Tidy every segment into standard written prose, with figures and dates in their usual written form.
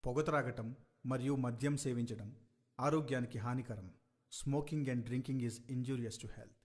పొగ త్రాగటం మరియు మద్యం సేవించడం ఆరోగ్యానికి హానికరం. Smoking and drinking is injurious to health.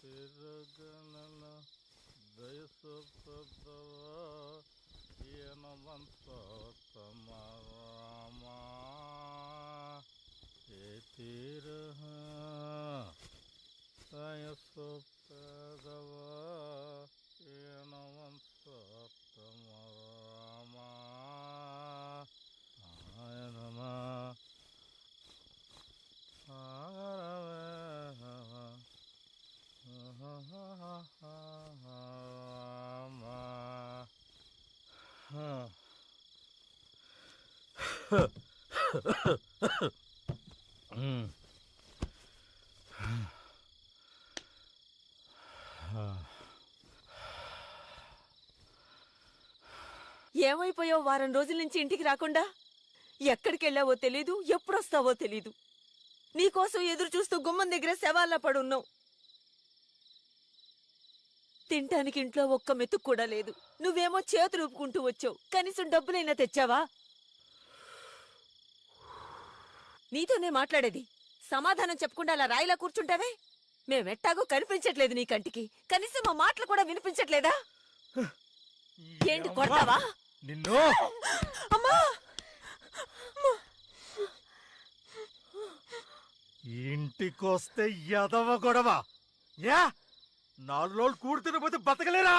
తిరగనల దయసప్రదవా ఏనవంతమరామా ఏ తీరహ దయసప్రదవా ఏనవంతమరామా ఆయనమా ఏమైపోయావు? వారం రోజుల నుంచి ఇంటికి రాకుండా ఎక్కడికెళ్ళావో తెలీదు, ఎప్పుడొస్తావో తెలీదు. నీకోసం ఎదురు చూస్తూ గుమ్మం దగ్గర శవాల్లా పడున్నావు. తింటానికి ఇంట్లో ఒక్క మెతుకు కూడా లేదు. నువ్వేమో చేతులు ఊపుకుంటూ వచ్చావు. కనీసం డబ్బులైనా తెచ్చావా? నీతోనే మాట్లాడేది. సమాధానం చెప్పకుండా అలా రాయిలా కూర్చుంటావే? మేమెట్టాగో కనిపించట్లేదు నీ కంటికి. కనీసం మా మాటలు కూడా వినిపించట్లేదా? ఏంటి కొడతావా? నిన్ను అమ్మా! ఇంటికొస్తే ఎదవ గొడవ. యా 4 రోజులు కూడి తినకపోతే బతకలేరా?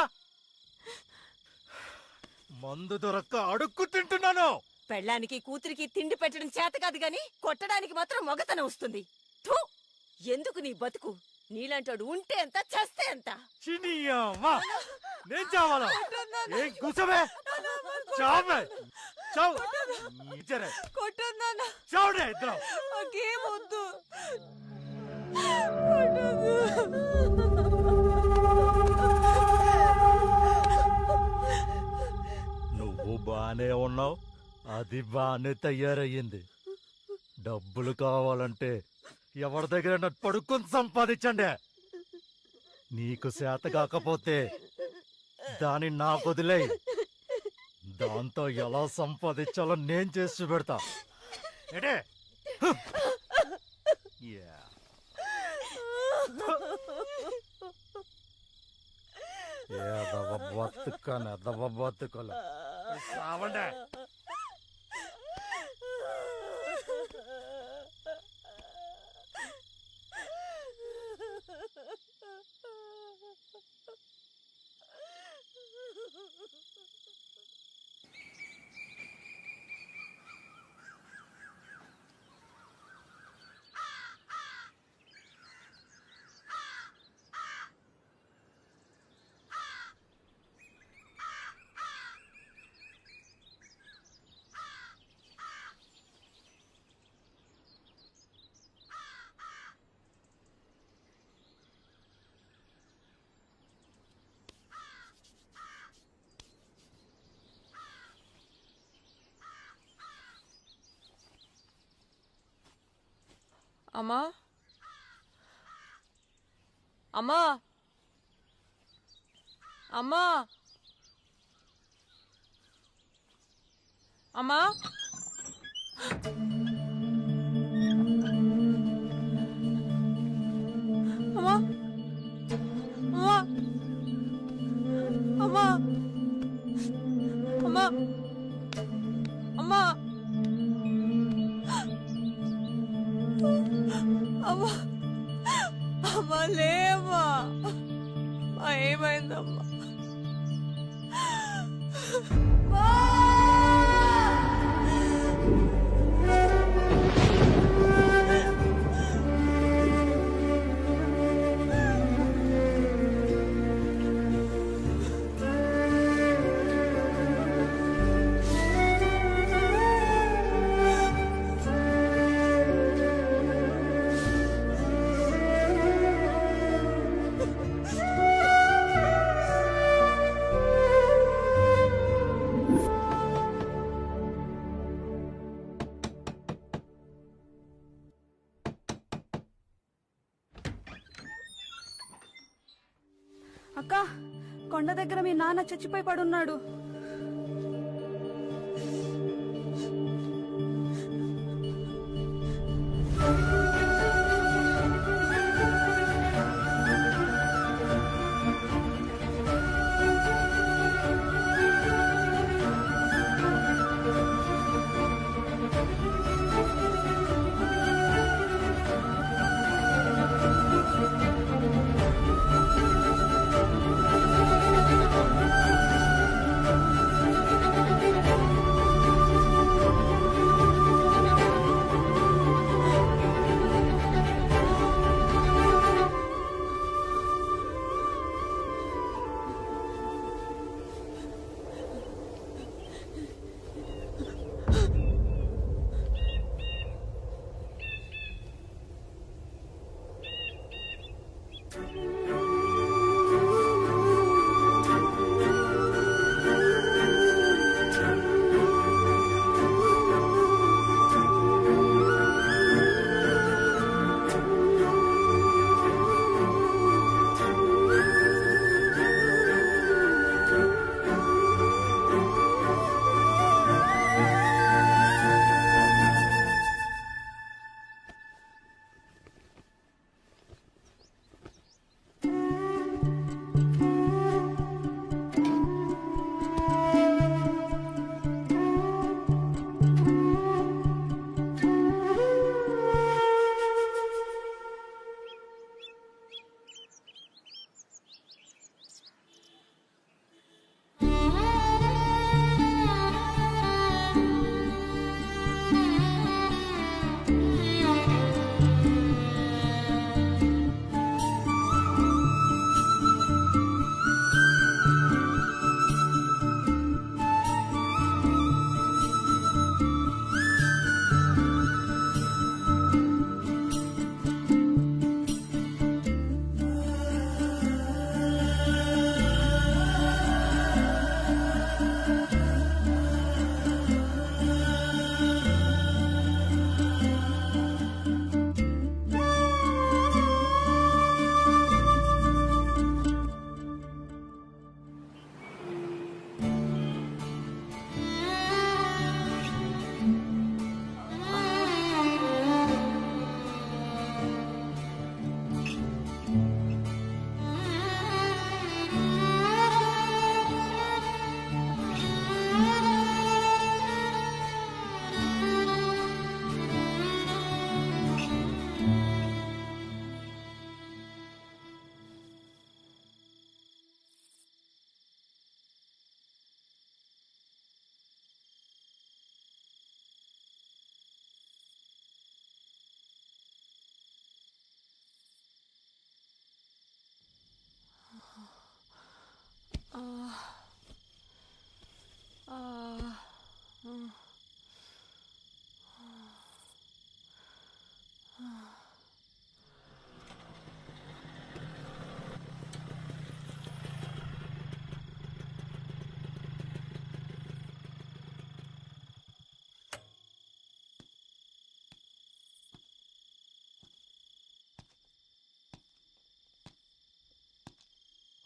మందు దొరక్క అడుక్కు తింటున్నాను. పెళ్ళానికి కూతురికి తిండి పెట్టడం చేత కాదు గాని కొట్టడానికి మాత్రం మొగతనం వస్తుంది. థూ! ఎందుకు నీ బతుకు? నీలాంటోడు ఉంటే ఎంత, చేస్తే ఎంత? చినియవ్వా, నేను చావాలా? ఏం కూసవే? చావే, చావు. చావుడే ఇద్దరం. వద్దు. నువ్వు బానే ఉన్నావు, అది బానే తయారయ్యింది. డబ్బులు కావాలంటే ఎవరి దగ్గర పడుకొని సంపాదించండి. నీకు చేత కాకపోతే దాన్ని నాకు వదిలేయ్. దాంతో ఎలా సంపాదించాలో నేను చేసి పెడతా. ఏడే బతుకలే రావండే. అమ్మా, అమ్మా, అమ్మా, అమ్మా అమ్మా అమ్మా అమ్మా అమ్మా అమ్మా అమ్మా లేమ్మా ఏమైందమ్మా అక్క కొండ దగ్గర మీ నాన్న చచ్చిపోయి పడున్నాడు.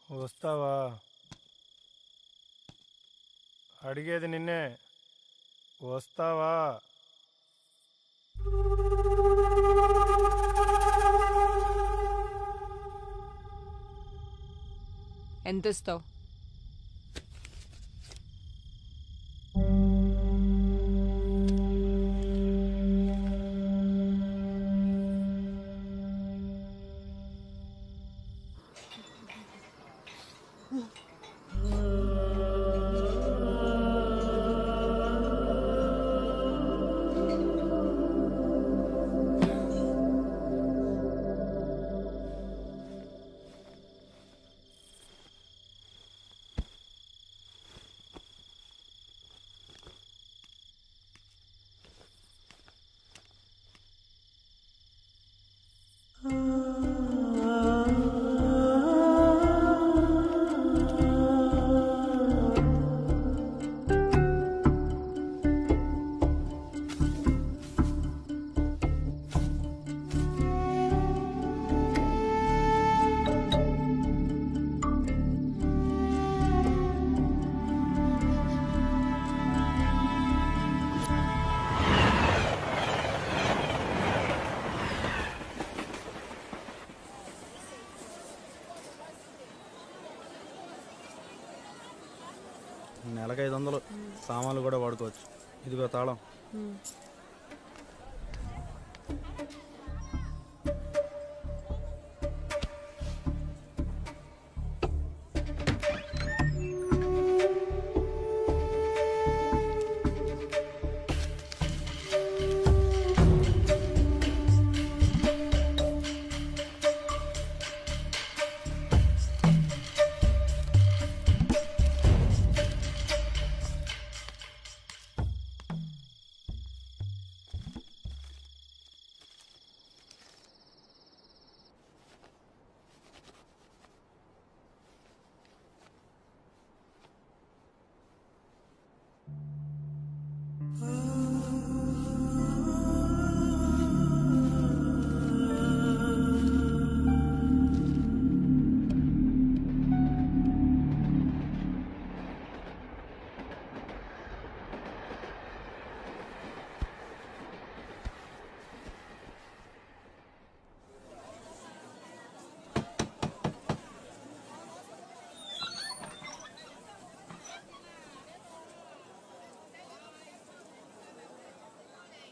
వస్తావా? అడిగేది నిన్నే. వస్తావా? ఎంత ఇస్తావు? నెలకు 500 సామాన్లు కూడా వాడుకోవచ్చు. ఇదిగో తాళం.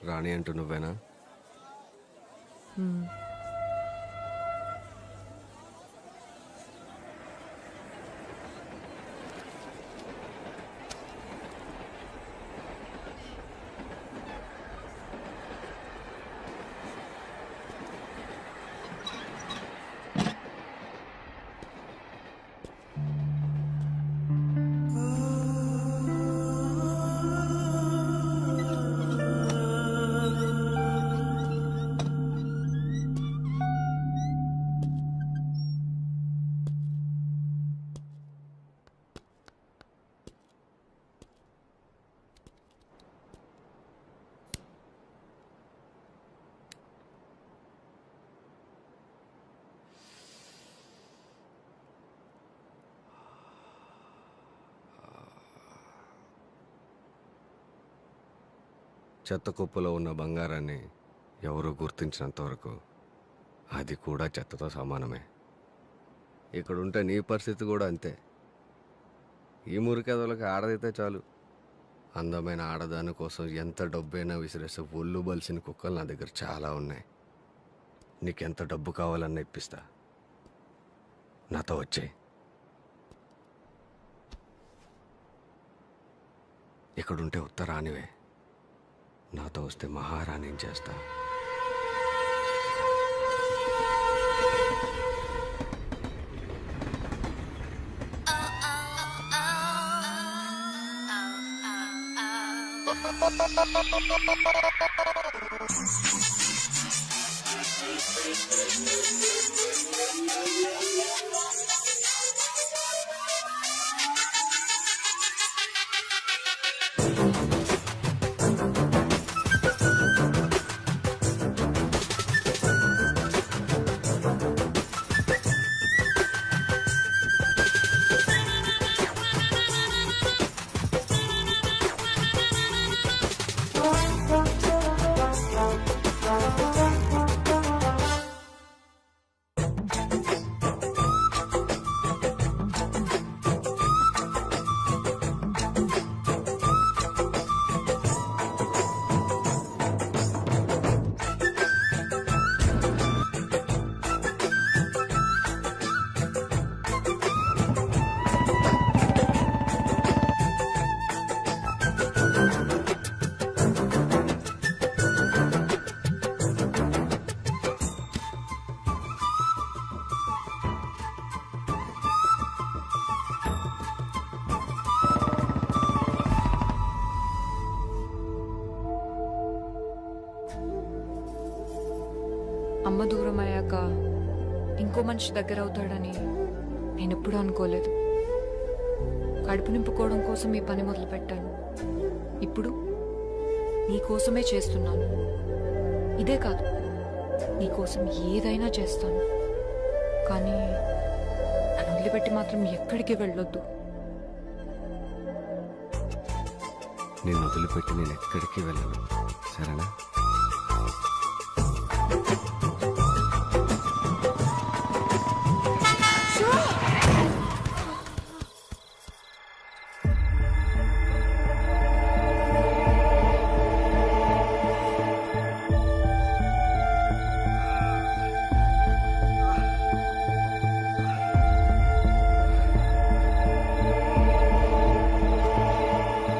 రాణి అంటూ నువ్వేనా? చెత్త కుప్పలో ఉన్న బంగారాన్ని ఎవరూ గుర్తించినంత వరకు అది కూడా చెత్తతో సమానమే. ఇక్కడుంటే నీ పరిస్థితి కూడా అంతే. ఈ మురికెదలకు ఆడదైతే చాలు. అందమైన ఆడదాని కోసం ఎంత డబ్బైనా విసిరేస్తే ఒళ్ళు బలిసిన కుక్కలు నా దగ్గర చాలా ఉన్నాయి. నీకెంత డబ్బు కావాలన్నా ఇప్పిస్తా. నాతో వచ్చేయ్. ఇక్కడుంటే ఉత్తరానివే, నాతో వస్తే మహారాణిని చేస్తా. అమ్మ దూరం అయ్యాక ఇంకో మనిషి దగ్గర అవుతాడని నేను ఎప్పుడూ అనుకోలేదు. కడుపు నింపుకోవడం కోసం ఈ పని మొదలు పెట్టాను. ఇప్పుడు నీ కోసమే చేస్తున్నాను. ఇదే కాదు, నీ కోసం ఏదైనా చేస్తాను. కానీ నన్ను వదిలిపెట్టి మాత్రం ఎక్కడికి వెళ్ళొద్దు. నేను వదిలిపెట్టి నేను ఎక్కడికి వెళ్ళను, సరేనా?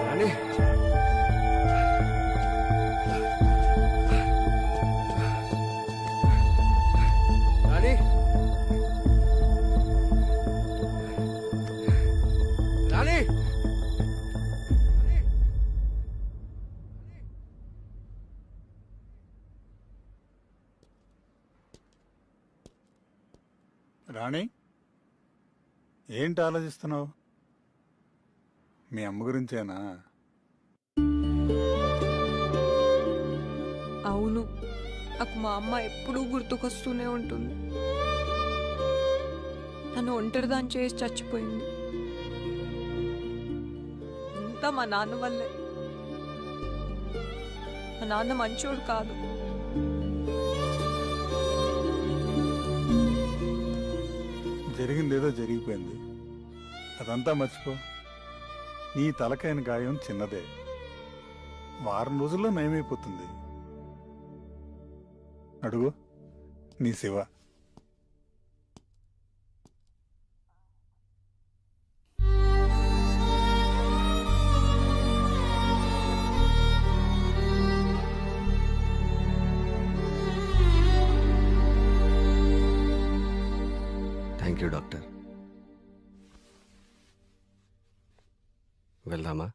రాణి, రాణి, రాణి, రాణి, ఏంటి ఆలోచిస్తున్నావు? మీ అమ్మ గురించేనా? అవును, నాకు మా అమ్మ ఎప్పుడూ గుర్తుకొస్తూనే ఉంటుంది. నన్ను ఒంటరిదాన్ని చేసి చచ్చిపోయింది. అంతా మా నాన్న వల్లే. మా నాన్న మంచోడు కాదు. జరిగిందేదో జరిగిపోయింది, అదంతా మర్చిపో. నీ తలకైన గాయం చిన్నదే, వారం రోజుల్లో నయమైపోతుంది. అడుగు, నీ శివ. Thank you doctor. వెళ్దామా?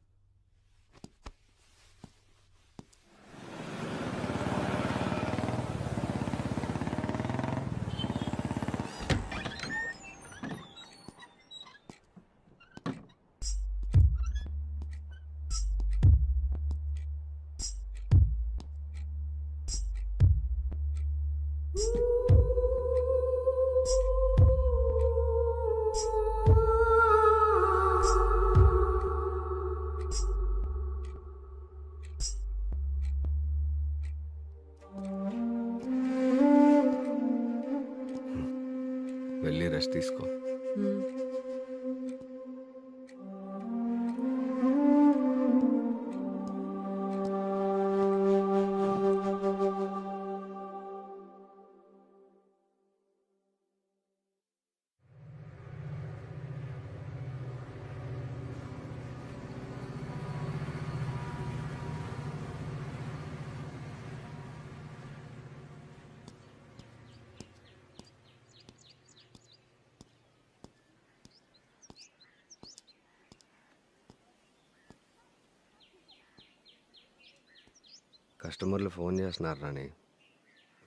వెళ్ళి రెస్ట్ తీసుకో. కస్టమర్లు ఫోన్ చేస్తున్నారు రాణి,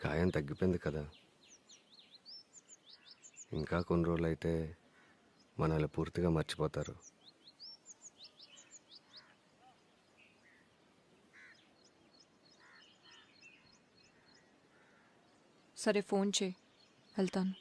గాయం తగ్గిపోయింది కదా. ఇంకా కొన్ని రోజులు అయితే మనల్ని పూర్తిగా మర్చిపోతారు. సరే, ఫోన్ చేయి, వెళ్తాను.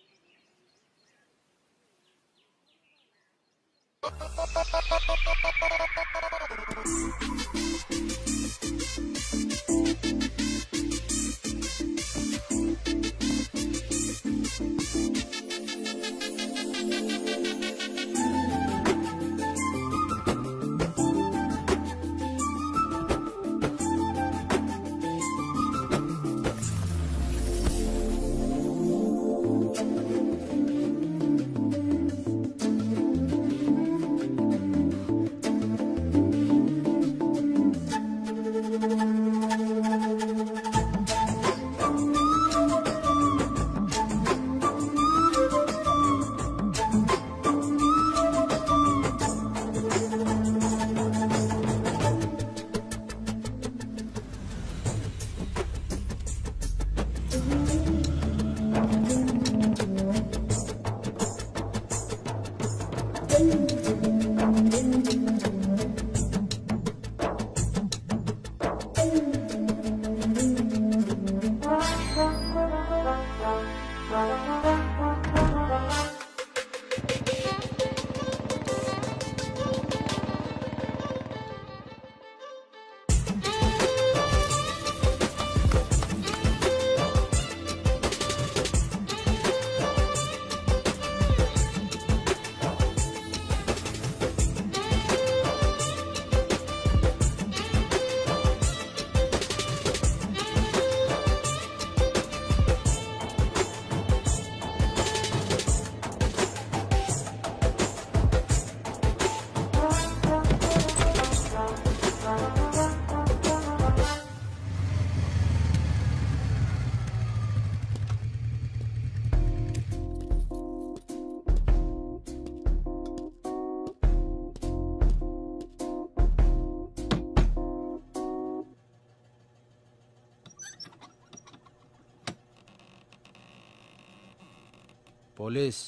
పోలీస్.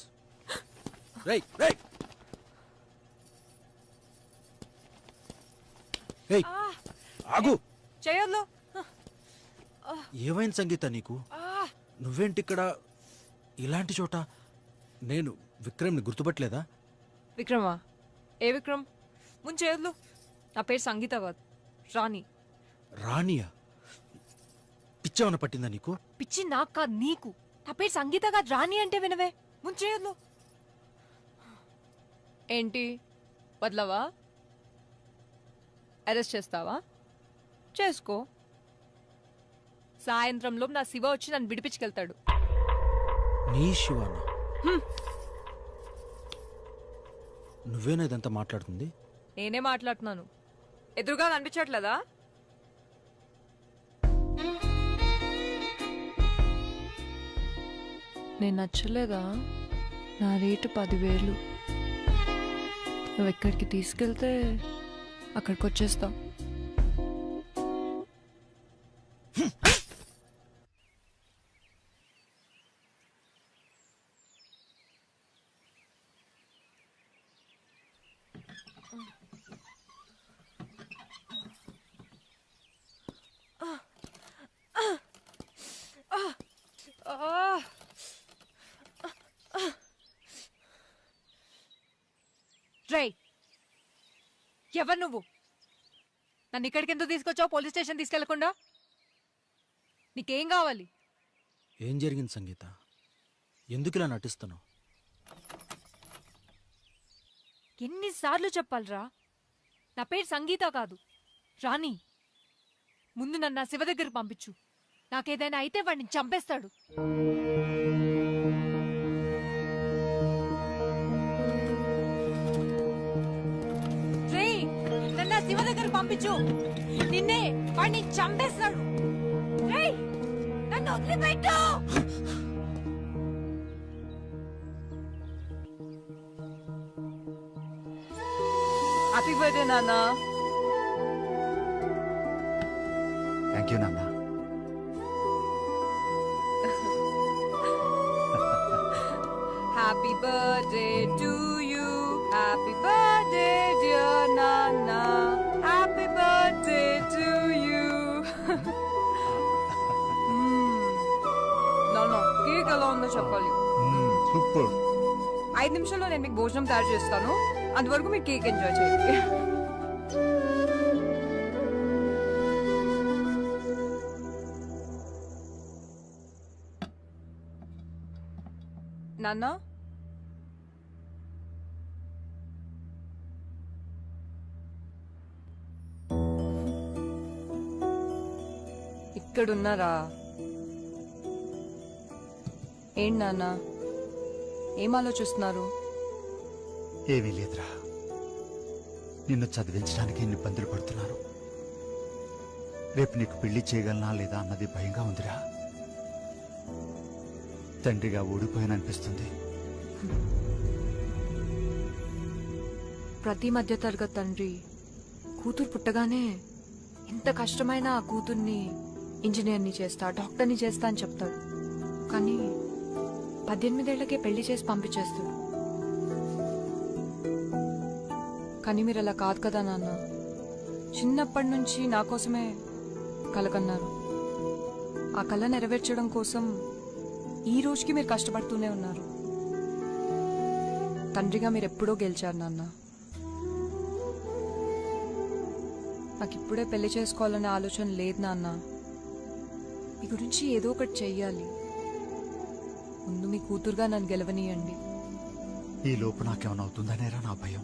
రేయ్ రేయ్ రేయ్ ఆగు. చేయొద్దు. ఏమైంది సంగీత నీకు? నువ్వేంటి ఇక్కడ ఇలాంటి చోట? నేను విక్రమ్ని గుర్తుపట్టలేదా? విక్రమా? ఏ విక్రమ్? ముందు చేయొద్దు. నా పేరు సంగీత కాదు, రాణి. రాణియా? పిచ్చేమన్నా పట్టిందా నీకు? పిచ్చి నాకు కాదు, నీకు. నా పేరు సంగీత కాదు, రాణి అంటే వినవే. ముందు చేయొద్దు. ఏంటి వదలవా? అరెస్ట్ చేస్తావా? చేసుకో. సాయంత్రంలో నా శివ వచ్చి నన్ను విడిపించుకెళ్తాడు. నీ శివానా? నువ్వేనా ఇదంతా మాట్లాడుతుంది? నేనే మాట్లాడుతున్నాను. ఎదురుగా కనిపించట్లేదా? నేను నచ్చలేదా? నా రేటు 10,000. నువ్వు ఎక్కడికి తీసుకెళ్తే అక్కడికి వచ్చేస్తావు. రేయ్, ఎవరు నువ్వు? నన్ను ఇక్కడికి ఎందుకు తీసుకొచ్చావు? పోలీస్ స్టేషన్ తీసుకెళ్లకుండా. నీకేం కావాలి? ఏం జరిగింది సంగీత? ఎందుకు ఇలా నటిస్తున్నావు? ఎన్నిసార్లు చెప్పాలరా? నా పేరు సంగీత కాదు, రాణి. ముందు నన్ను నా శివ దగ్గరికి పంపించు. నాకేదైనా అయితే వాడిని చంపేస్తాడు. నన్ను నా శివ దగ్గరికి పంపించు. నిన్నే వాడిని చంపేస్తాడు. నన్ను వదిలిపెట్టు. హ్యాపీ బర్త్డే నాన్న. థ్యాంక్ యూ నాన్న. Happy birthday to you. Happy birthday dear Nana. Happy birthday to you. నాన్న, కేక్ ఎలా ఉందో చెప్పాలి. సూపర్. 5 నిమిషాల్లో నేను మీకు భోజనం తయారు చేస్తాను. అంతవరకు మీరు కేక్ ఎంజాయ్ చేయండి. నాన్న, ఇక్కడున్నారా? ఏంటి నాన్న, ఏం ఆలోచిస్తున్నారు? ఏమీ లేదురా, నిన్ను చదివించడానికి ఎన్ని ఇబ్బందులు పడుతున్నారు. రేపు నీకు పెళ్లి చేయగలనా లేదా అన్నది భయంగా ఉందిరా. తండ్రిగా ఓడిపోయాననిపిస్తుంది. ప్రతి మధ్యతరగతి తండ్రి కూతురు పుట్టగానే ఎంత కష్టమైనా ఆ కూతుర్ని ఇంజనీర్ని చేస్తా, డాక్టర్ని చేస్తా అని చెప్తాడు. కానీ 18 ఏళ్లకే పెళ్లి చేసి పంపించేస్తాడు. కానీ మీరు అలా కాదు కదా నాన్న. చిన్నప్పటి నుంచి నా కోసమే కల కన్నారు. ఆ కళ నెరవేర్చడం కోసం ఈ రోజుకి మీరు కష్టపడుతూనే ఉన్నారు. తండ్రిగా మీరు ఎప్పుడో గెలిచారు నాన్న. నాకు ఇప్పుడే పెళ్లి చేసుకోవాలనే ఆలోచన లేదు నాన్న. మీ గురించి ఏదో ఒకటి చెయ్యాలి. ముందు మీ కూతురుగా నన్ను గెలవనీయండి. ఈ లోపు నాకేమైనా అవుతుందనేరా నా భయం.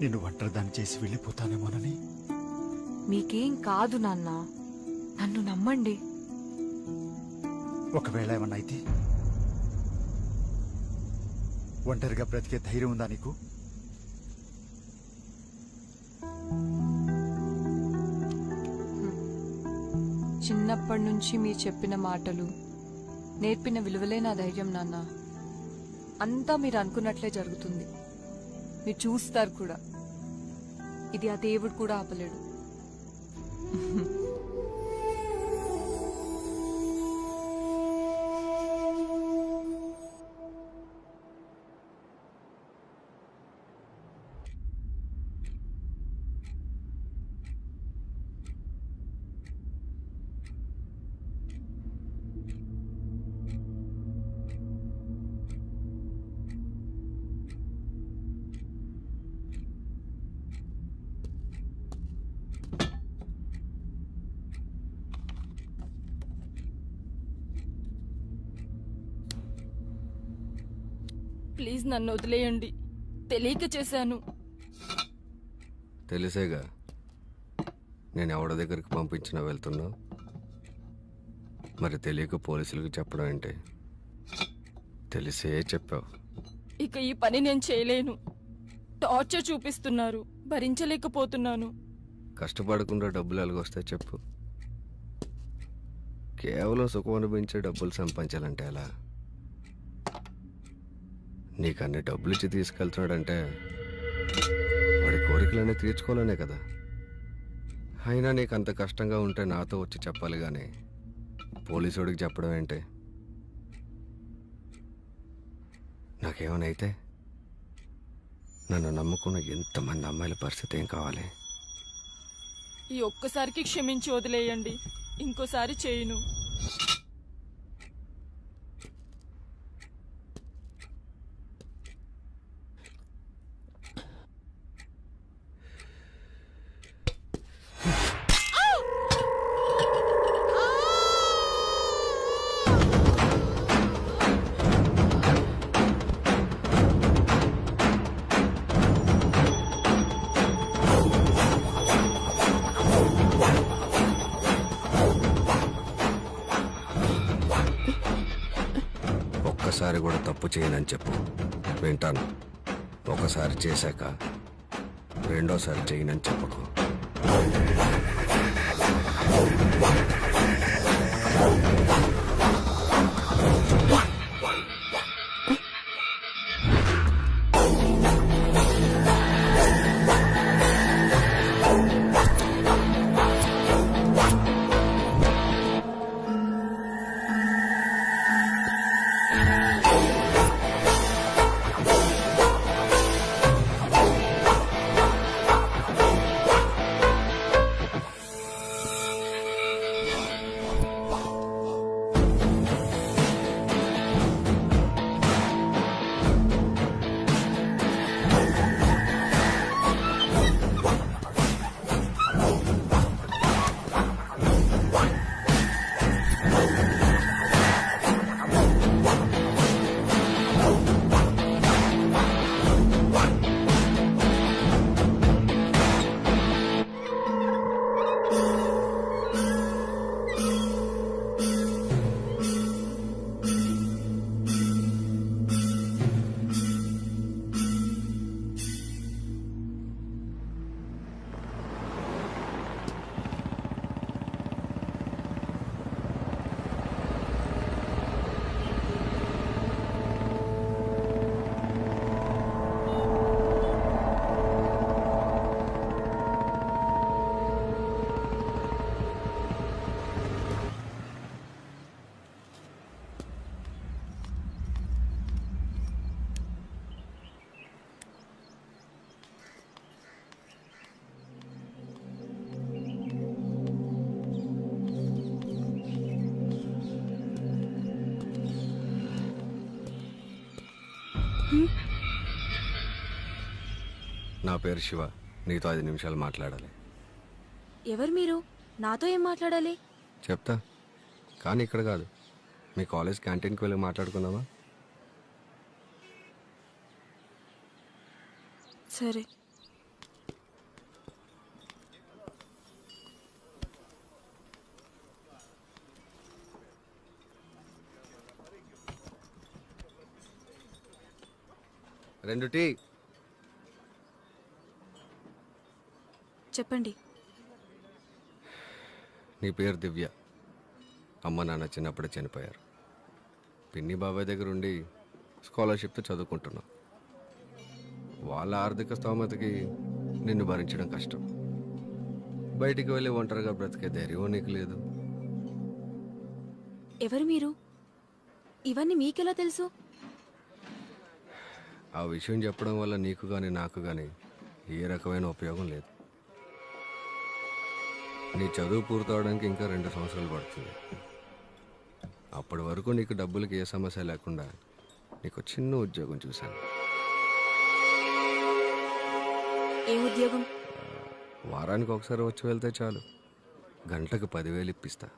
నిన్ను ఒంటరిదాన్ని చేసి వెళ్ళిపోతానేమోనని. మీకేం కాదు నాన్న, నన్ను నమ్మండి. ఒకవేళ ఏమన్నా అయితే ఒంటరిగా బ్రతికే ధైర్యం ఉందా నీకు? చిన్నప్పటి నుంచి మీరు చెప్పిన మాటలు, నేర్పిన విలువలే నా ధైర్యం నాన్న. అంతా మీరు అనుకున్నట్లే జరుగుతుంది. మీరు చూస్తారు కూడా. ఇది ఆ దేవుడు కూడా ఆపలేడు. ప్లీజ్ నన్ను వదిలేయండి. తెలియక చేశాను. తెలిసేగా నేను ఎవరి దగ్గరికి పంపించినా వెళ్తున్నావు. మరి తెలియక పోలీసులకు చెప్పడం ఏంటి? తెలిసే చెప్పావు. ఇక ఈ పని నేను చేయలేను. టార్చర్ చూపిస్తున్నారు, భరించలేకపోతున్నాను. కష్టపడకుండా డబ్బులు ఎలాగొస్తాయి చెప్పు. కేవలం సుఖం అనిపించే డబ్బులు సంపాదించాలంటే ఎలా? నీకు అన్ని డబ్బులు ఇచ్చి తీసుకెళ్తున్నాడంటే వాడి కోరికలన్నీ తీర్చుకోవాలనే కదా. అయినా నీకు అంత కష్టంగా ఉంటే నాతో వచ్చి చెప్పాలి కానీ పోలీసుడికి చెప్పడం ఏంటి? నాకేమైనా అయితే నన్ను నమ్ముకున్న ఎంతమంది అమ్మాయిల పరిస్థితి ఏం కావాలి? ఈ ఒక్కసారికి క్షమించి వదిలేయండి. ఇంకోసారి చేయను. ఒక్కసారి కూడా తప్పు చేయనని చెప్పు, వింటాను. ఒకసారి చేశాక రెండోసారి చేయనని చెప్పకు. నా పేరు శివ. నీతో 5 నిమిషాలు మాట్లాడాలి. ఎవరు మీరు? నాతో ఏం మాట్లాడాలి? చెప్తా, కానీ ఇక్కడ కాదు. మీ కాలేజ్ క్యాంటీన్కి వెళ్ళి మాట్లాడుకుందామా? సరే. రెండు టీ. చెప్పండి. నీ పేరు దివ్య. అమ్మ నాన్న చిన్నప్పుడే చనిపోయారు. పిన్ని బాబాయ్ దగ్గర ఉండి స్కాలర్షిప్తో చదువుకుంటున్నావు. వాళ్ళ ఆర్థిక స్తోమతకి నిన్ను భరించడం కష్టం. బయటికి వెళ్ళి ఒంటరిగా బ్రతికే ధైర్యం నీకు లేదు. ఎవరు మీరు? ఇవన్నీ మీకెలా తెలుసు? ఆ విషయం చెప్పడం వల్ల నీకు కానీ నాకు కానీ ఏ రకమైన ఉపయోగం లేదు. నీ చదువు పూర్తవడానికి ఇంకా 2 సంవత్సరాలు పడుతుంది. అప్పటి వరకు నీకు డబ్బులకి ఏ సమస్య లేకుండా నీకు చిన్న ఉద్యోగం చూశాను. ఏ ఉద్యోగం? వారానికి ఒకసారి వచ్చి వెళ్తే చాలు. గంటకు 10,000 ఇప్పిస్తా.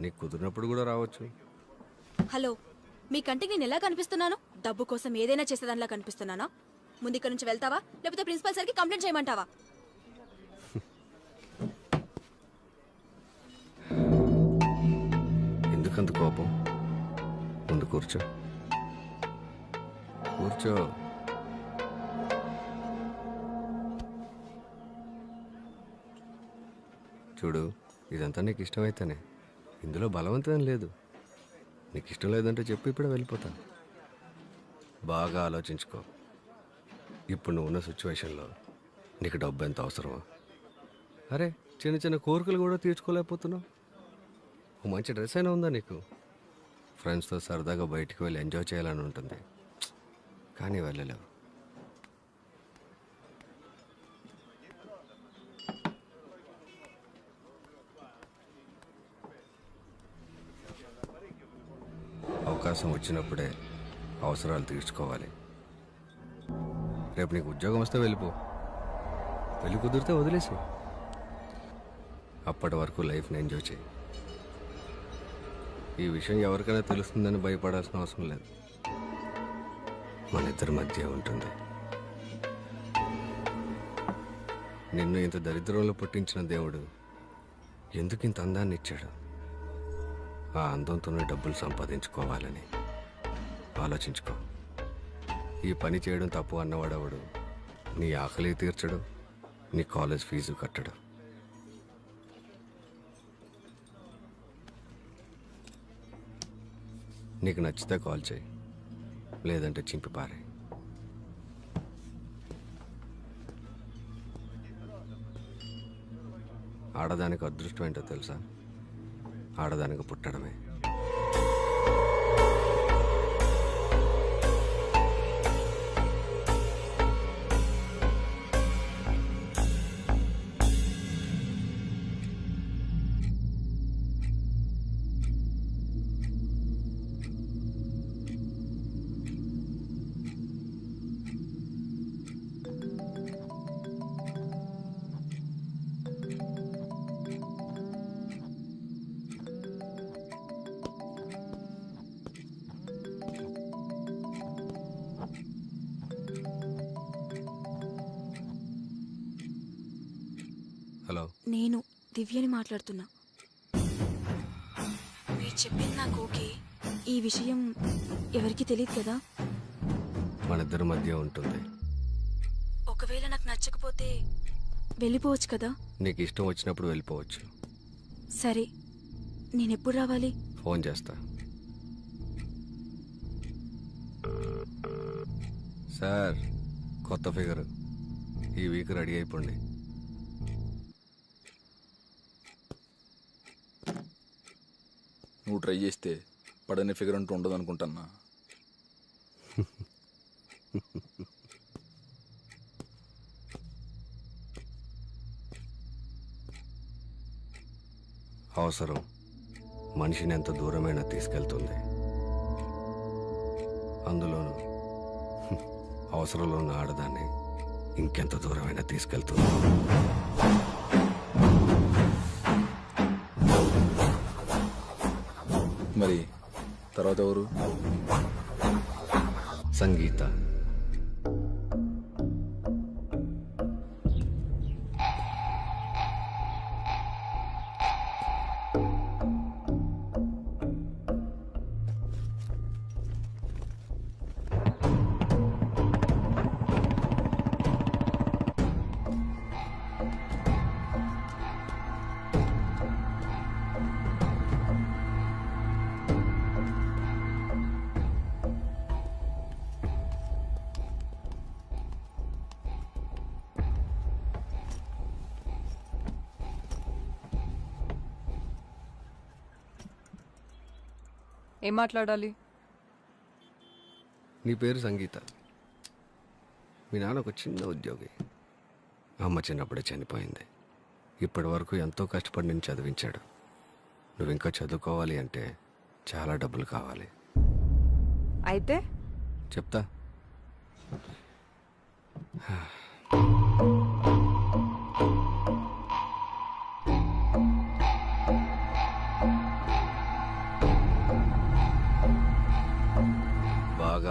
నీకు కుదిరినప్పుడు కూడా రావచ్చు. హలో, మీ కంటికి నేను ఎలా కనిపిస్తున్నాను? డబ్బు కోసం ఏదైనా చేసేదానిలా కనిపిస్తున్నానా? ముందు ఇక్కడ నుంచి వెళ్తావా, లేకపోతే ప్రిన్సిపల్ సార్కి కంప్లైంట్ చేయమంటావా? ఎందుకంత కోపం? ముందు కూర్చో. కూర్చో. చూడు, ఇదంతా నీకు ఇష్టమైతేనే. ఇందులో బలవంతం లేదు. నీకు ఇష్టం లేదంటే చెప్పి ఇప్పుడే వెళ్ళిపోతాను. బాగా ఆలోచించుకో. ఇప్పుడు నువ్వు ఉన్న సిచ్యువేషన్లో నీకు డబ్బు ఎంత అవసరమో? అరే, చిన్న చిన్న కోరికలు కూడా తీర్చుకోలేకపోతున్నావు. ఓ మంచి డ్రెస్ అయినా ఉందా నీకు? ఫ్రెండ్స్తో సరదాగా బయటికి వెళ్ళి ఎంజాయ్ చేయాలని ఉంటుంది, కానీ వెళ్ళలేవు. అవకాశం వచ్చినప్పుడే అవసరాలు తీర్చుకోవాలి. రేపు నీకు ఉద్యోగం వస్తే వెళ్ళిపో, పెళ్ళి కుదిరితే వదిలేసి. అప్పటి వరకు లైఫ్ని ఎంజాయ్ చేయి. ఈ విషయం ఎవరికైనా తెలుస్తుందని భయపడాల్సిన అవసరం లేదు. మన ఇద్దరి మధ్య ఉంటుంది. నిన్ను ఇంత దరిద్రంలో పుట్టించిన దేవుడు ఎందుకు ఇంత అందాన్ని ఇచ్చాడు? ఆ అందంతోనే డబ్బులు సంపాదించుకోవాలని ఆలోచించుకో. ఈ పని చేయడం తప్పు అన్నవాడవడు నీ ఆకలి తీర్చడు, నీ కాలేజ్ ఫీజు కట్టడు. నీకు నచ్చితే కాల్ చేయి, లేదంటే చింపి పారే. ఆడదానికి అదృష్టం ఏంటో తెలుసా? ఆడదానికి పుట్టడమే. హలో, నేను దివ్యని మాట్లాడుతున్నా. మీరు చెప్పింది నాకు ఓకే. ఈ విషయం ఎవరికి తెలియదు కదా? మన ఇద్దరి మధ్య ఉంటుంది. ఒకవేళ నాకు నచ్చకపోతే వెళ్ళిపోవచ్చు కదా? నీకు ఇష్టం వచ్చినప్పుడు వెళ్ళిపోవచ్చు. సరే, నేను ఎప్పుడు రావాలి? ఫోన్ చేస్తా. సార్, కొత్త ఫిగర్ ఈ వీక్ రెడీ అయిపోండి. నువ్వు ట్రై చేస్తే పడని ఫిగర్ అంటూ ఉండదు అనుకుంటున్నా. అవసరం మనిషిని ఎంత దూరమైనా తీసుకెళ్తుంది. అందులోనూ అవసరంలో ఉన్న ఆడదాన్ని ఇంకెంత దూరమైనా తీసుకెళ్తుంది. మరి తర్వాత ఎవరు? సంగీత. ఏం మాట్లాడాలి? నీ పేరు సంగీత. మీ నాన్న ఒక చిన్న ఉద్యోగి. అమ్మ చిన్నప్పుడే చనిపోయింది. ఇప్పటి వరకు ఎంతో కష్టపడి నేను చదివించాడు. నువ్వు ఇంకా చదువుకోవాలి అంటే చాలా డబ్బులు కావాలి. అయితే చెప్తా.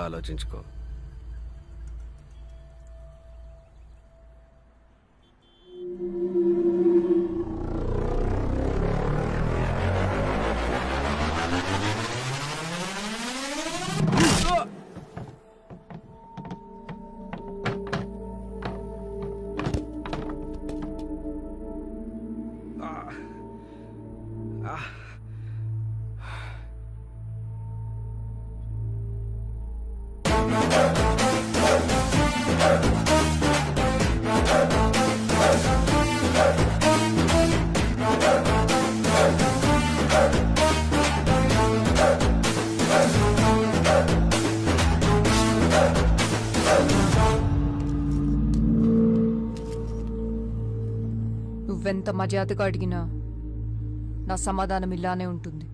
ఆలోచించుకో. నువ్వెంత మర్యాదగా అడిగినా నా సమాధానం ఇలానే ఉంటుంది.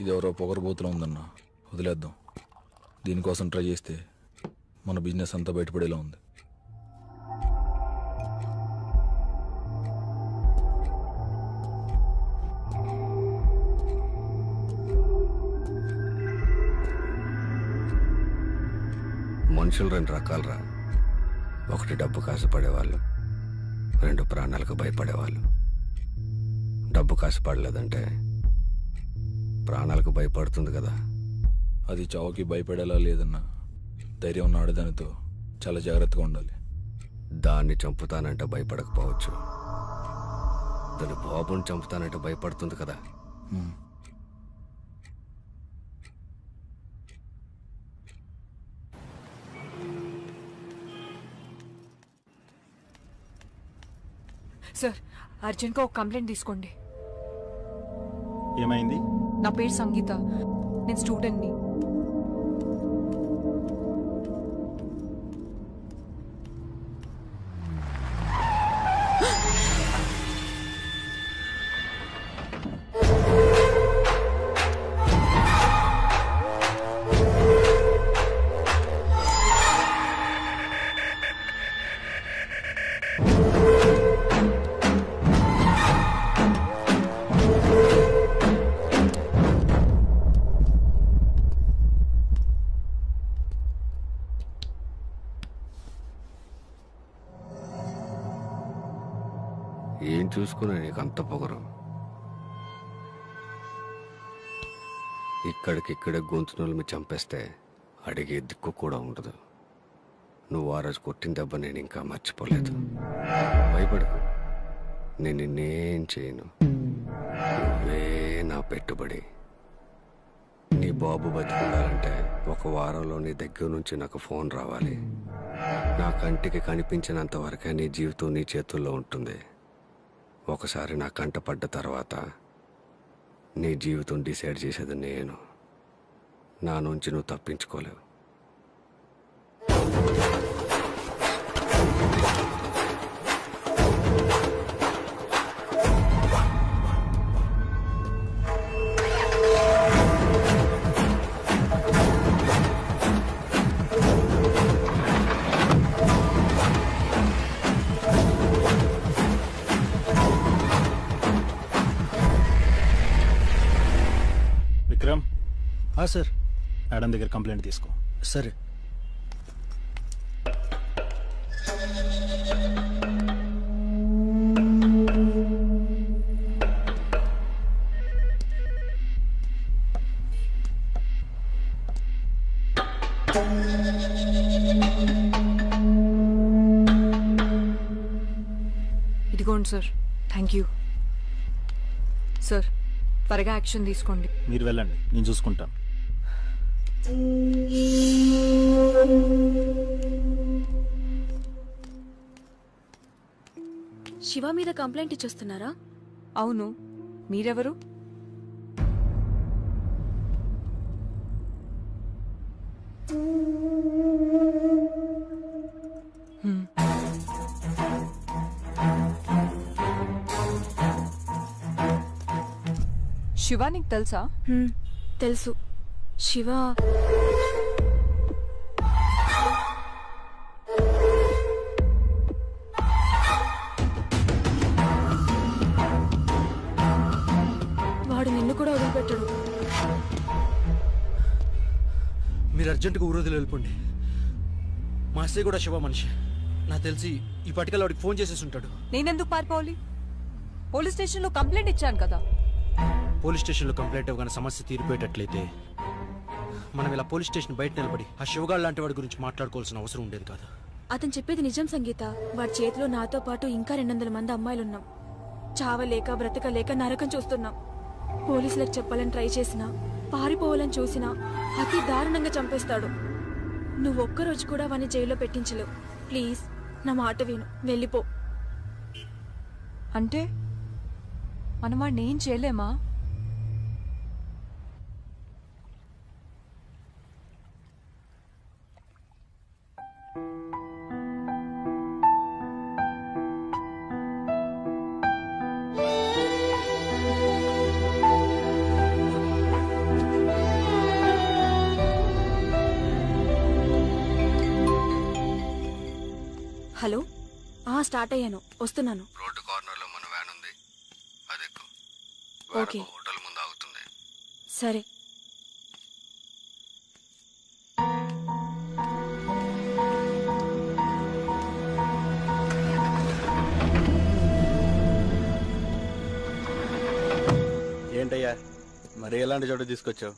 ఇది ఎవరో పొగరబోతులో ఉందన్న, వదిలేద్దాం. దీనికోసం ట్రై చేస్తే మన బిజినెస్ అంతా బయటపడేలా ఉంది. మనుషులు రెండు రకాలరా. ఒకటి డబ్బు కాసుపడేవాళ్ళు, రెండు ప్రాణాలకు భయపడేవాళ్ళు. డబ్బు కాసుపడలేదంటే ప్రాణాలకు భయపడుతుంది కదా. అది చావుకి భయపడేలా లేదన్నా. ధైర్యం ఉన్న ఆడదానితో చాలా జాగ్రత్తగా ఉండాలి. దాన్ని చంపుతానంటే భయపడకపోవచ్చు, దాని బాబుని చంపుతానంటే భయపడుతుంది కదా. సార్, అర్జెంట్గా ఒక కంప్లైంట్ తీసుకోండి. ఏమైంది? నా పేరు సంగీత, నేను స్టూడెంట్ని. ఏం చూసుకున్నా నీకు అంత పొగరు? ఇక్కడికిక్కడే గొంతునోళ్ళు మీరు చంపేస్తే అడిగే దిక్కు కూడా ఉండదు. నువ్వు ఆ రోజు కొట్టిన దెబ్బ నేను ఇంకా మర్చిపోలేదు. భయపడకు, నేను నిన్నేం చేయను. నువ్వే నా పెట్టుబడి. నీ బాబు బతికుండాలంటే 1 వారంలో నీ దగ్గర నుంచి నాకు ఫోన్ రావాలి. నా కంటికి కనిపించినంత వరకే నీ జీవితం నీ చేతుల్లో ఉంటుంది. ఒకసారి నా కంట పడ్డ తర్వాత నీ జీవితం డిసైడ్ చేసేది నేను. నా నుంచి నువ్వు తప్పించుకోలేవు. విక్రమ్. సార్. మేడం దగ్గర కంప్లైంట్ తీసుకో. సరే. ఇదిగోండి సార్. Thank you sir. త్వరగా యాక్షన్ తీసుకోండి. మీరు వెళ్ళండి, నేను చూసుకుంటాను. శివ మీద కంప్లైంట్ ఇచ్చొస్తున్నారా? అవును, మీరెవరు? శివ నీకు తెలుసా? తెలుసు. శివ వాడు నిన్ను కూడా వదిలిపెట్టాడు. మీరు అర్జెంటుగా ఊరోజులు వెళ్ళిపోండి. మా అత్తయ్య కూడా శివ మనిషి. నాకు తెలిసి ఈ పటికల్ వాడికి ఫోన్ చేసేసి ఉంటాడు. నేనెందుకు పారిపోవాలి? పోలీస్ స్టేషన్లో కంప్లైంట్ ఇచ్చాను కదా. పోలీస్ స్టేషన్లో కంప్లైంట్ ఇవ్వగానే సమస్య తీరిపోయేటట్లయితే మనం ఇలా పోలీస్ స్టేషన్ బయట నిలబడి ఆ శివగాడు లాంటి వాడి గురించి మాట్లాడుకోవాల్సిన అవసరం ఉండేది కాదు. అతను చెప్పేది నిజం సంగీత. వాడి చేతిలో నాతో పాటు ఇంకా 200 మంది అమ్మాయిలున్నాం. చావలేక బ్రతకలేక నరకం చూస్తున్నాం. పోలీసులకు చెప్పాలని ట్రై చేసినా, పారిపోవాలని చూసినా అతి దారుణంగా చంపేస్తాడు. నువ్వు ఒక్కరోజు కూడా వాడిని జైల్లో పెట్టించలేవు. ప్లీజ్ నా మాట విను, వెళ్ళిపో. అంటే మనం వాడిని ఏం చేయలేమా? హలో, స్టార్ట్ అయ్యాను, వస్తున్నాను. రోడ్డు కార్నర్లో మన వ్యాన్ ఉంది, అది ఎక్కు. ఓకే, హోటల్ ముందు ఆగుతుంది. సరే. ఏంటయ్యా మరి ఎలాంటి చోట తీసుకొచ్చావు?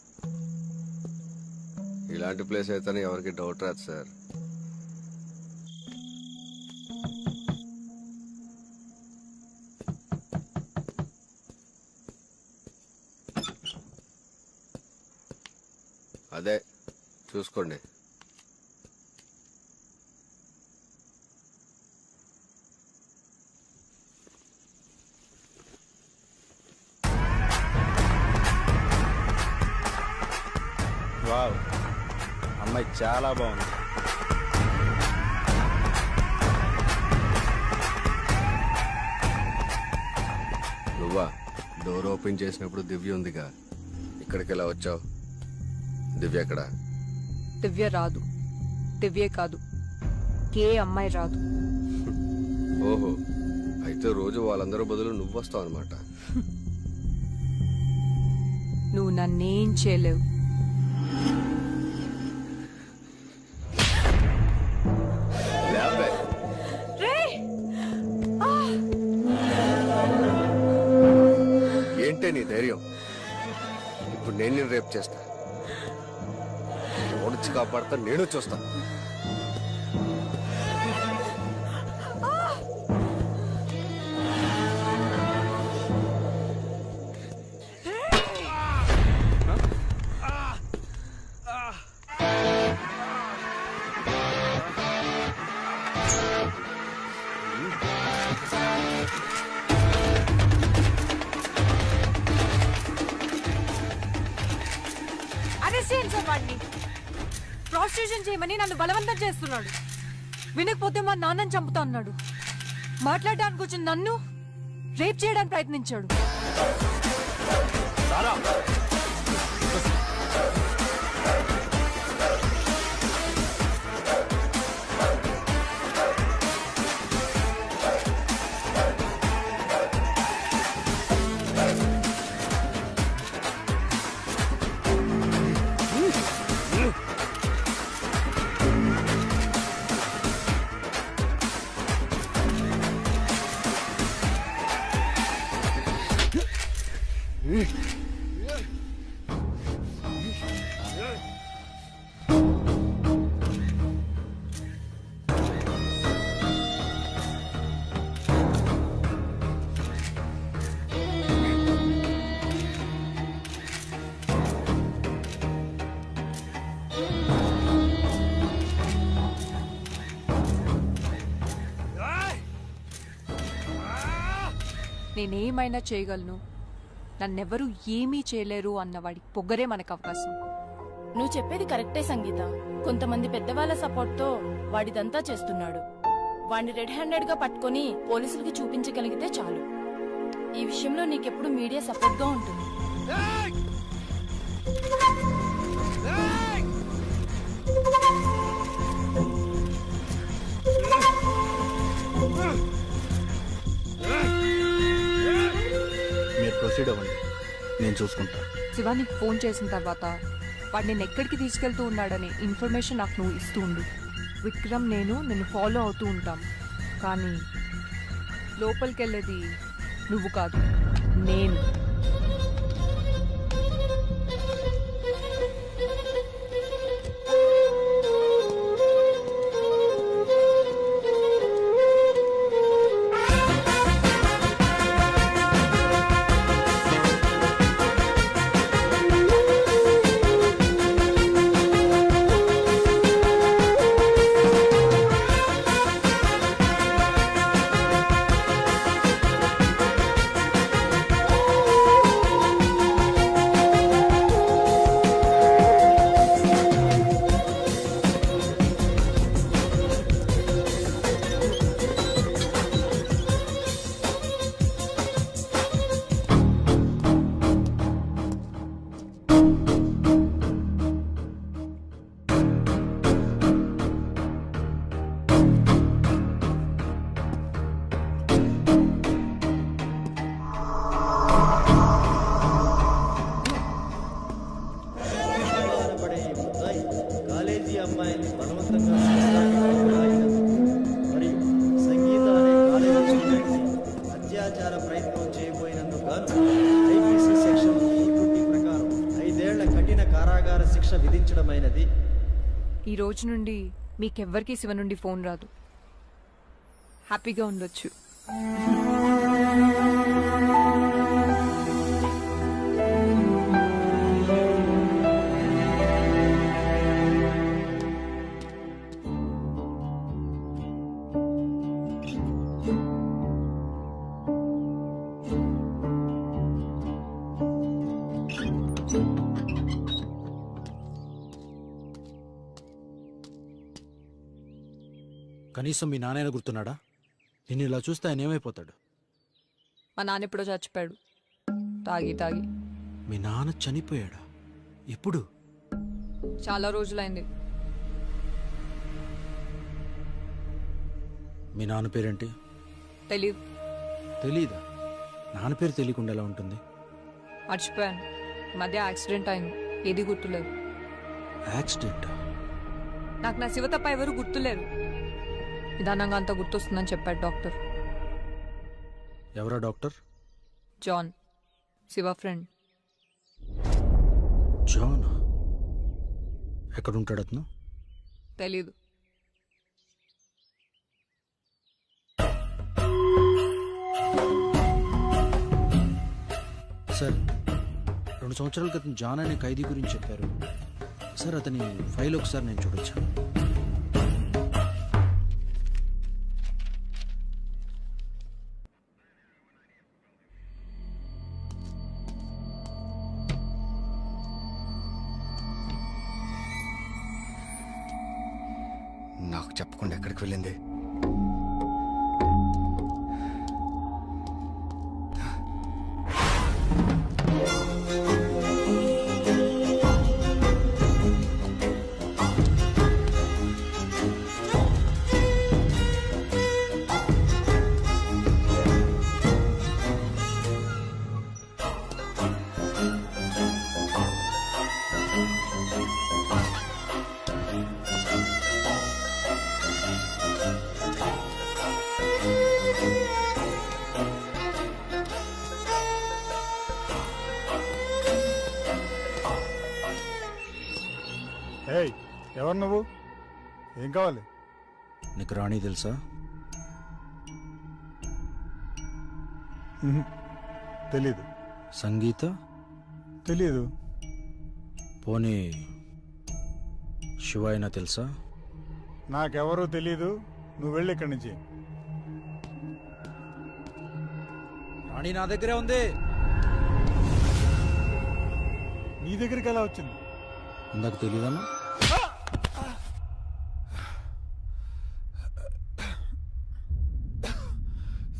ఇలాంటి ప్లేస్ అయితే ఎవరికి డౌట్ రాదు సార్. అదే చూసుకోండి. వావ్, అమ్మాయి చాలా బాగుంది. నువ్వా? డోర్ ఓపెన్ చేసినప్పుడు దివ్య ఉందిగా, ఇక్కడికి ఎలా వచ్చావు? దివ్య ఎక్కడ? దివ్య రాదు. దివ్యే కాదు, ఏ అమ్మాయి రాదు. ఓహో, అయితే రోజు వాళ్ళందరూ బదులు నువ్వు వస్తావు అనమాట. నువ్వు నన్నేం చేయలేవు. ఏంటే నీ ధైర్యం? ఇప్పుడు నేను రేపు చేస్తా. ఓడిచి కాపాడతా, నేను చూస్తా. ప్రాస్టిట్యూషన్ చేయమని నన్ను బలవంతం చేస్తున్నాడు. వినకపోతే మా నాన్నని చంపుతా అన్నాడు. మాట్లాడడానికి వచ్చిన నన్ను రేప్ చేయడానికి ప్రయత్నించాడు. నేనేమైనా చేయగలను, నన్నెవరూ ఏమీ చేయలేరు అన్నవాడి పొగరే మనకు అవకాశం. నువ్వు చెప్పేది కరెక్టే సంగీత. కొంతమంది పెద్దవాళ్ళ సపోర్ట్తో వాడిదంతా చేస్తున్నాడు. వాడిని రెడ్ హ్యాండెడ్ గా పట్టుకొని పోలీసులకి చూపించగలిగితే చాలు. ఈ విషయంలో నీకెప్పుడు మీడియా సపోర్ట్ గా ఉంటుంది. మీరు ప్రొసీడ్ అవ్వండి, నేను చూసుకుంటా. శివ నీకు ఫోన్ చేసిన తర్వాత వాడు నేను ఎక్కడికి తీసుకెళ్తూ ఉన్నాడని ఇన్ఫర్మేషన్ నాకు నువ్వు ఇస్తూ ఉండు. విక్రమ్ నేను నిన్ను ఫాలో అవుతూ ఉంటాం, కానీ లోపలికి వెళ్ళేది నువ్వు కాదు, నేను. ఈ రోజు నుండి మీకెవ్వరికీ శివ నుండి ఫోన్ రాదు. హ్యాపీగా ఉండొచ్చు. కనీసం మీ నాన్న గుర్తున్నాడా? నిన్ను ఇలా చూస్తే ఆయన ఏమైపోతాడు? మా నాన్న ఎప్పుడో చచ్చిపోయాడు, తాగి తాగి. మీ నాన్న చనిపోయాడా? ఎప్పుడు? చాలా రోజులైంది. మీ నాన్న పేరేంటి? తెలీదు. తెలీదా? నాన్న పేరు తెలియకుండా ఎలా ఉంటుంది? మర్చిపోయాను. మధ్య యాక్సిడెంట్ అయింది, ఏది గుర్తులేదు. యాక్సిడెంట్? నాకు నా శివ తప్ప ఎవరు గుర్తులేరు. నిదానంగా అంతా గుర్తొస్తుందని చెప్పాడు డాక్టర్. ఎవరా doctor? John, Shiva friend. John? ఎక్కడుంటాడు అతను? తెలీదు. సార్, 2 సంవత్సరాల క్రితం జాన్ అనే ఖైదీ గురించి చెప్పారు సార్. అతని ఫైల్ ఒకసారి నేను చూడొచ్చా? నాకు చెప్పకుండా ఎక్కడికి వెళ్ళింది? ఏయ్, ఎవరు నువ్వు? ఏం కావాలి? నీకు రాణి తెలుసా? తెలీదు. సంగీత? తెలీదు. పోనీ శివ అయినా తెలుసా? నాకెవరూ తెలీదు. నువ్వు వెళ్ళి ఇక్కడి నుంచి. మణి నా దగ్గరే ఉంది. నీ దగ్గరికి ఎలా వచ్చింది? ఇందాక తెలియదన్నా.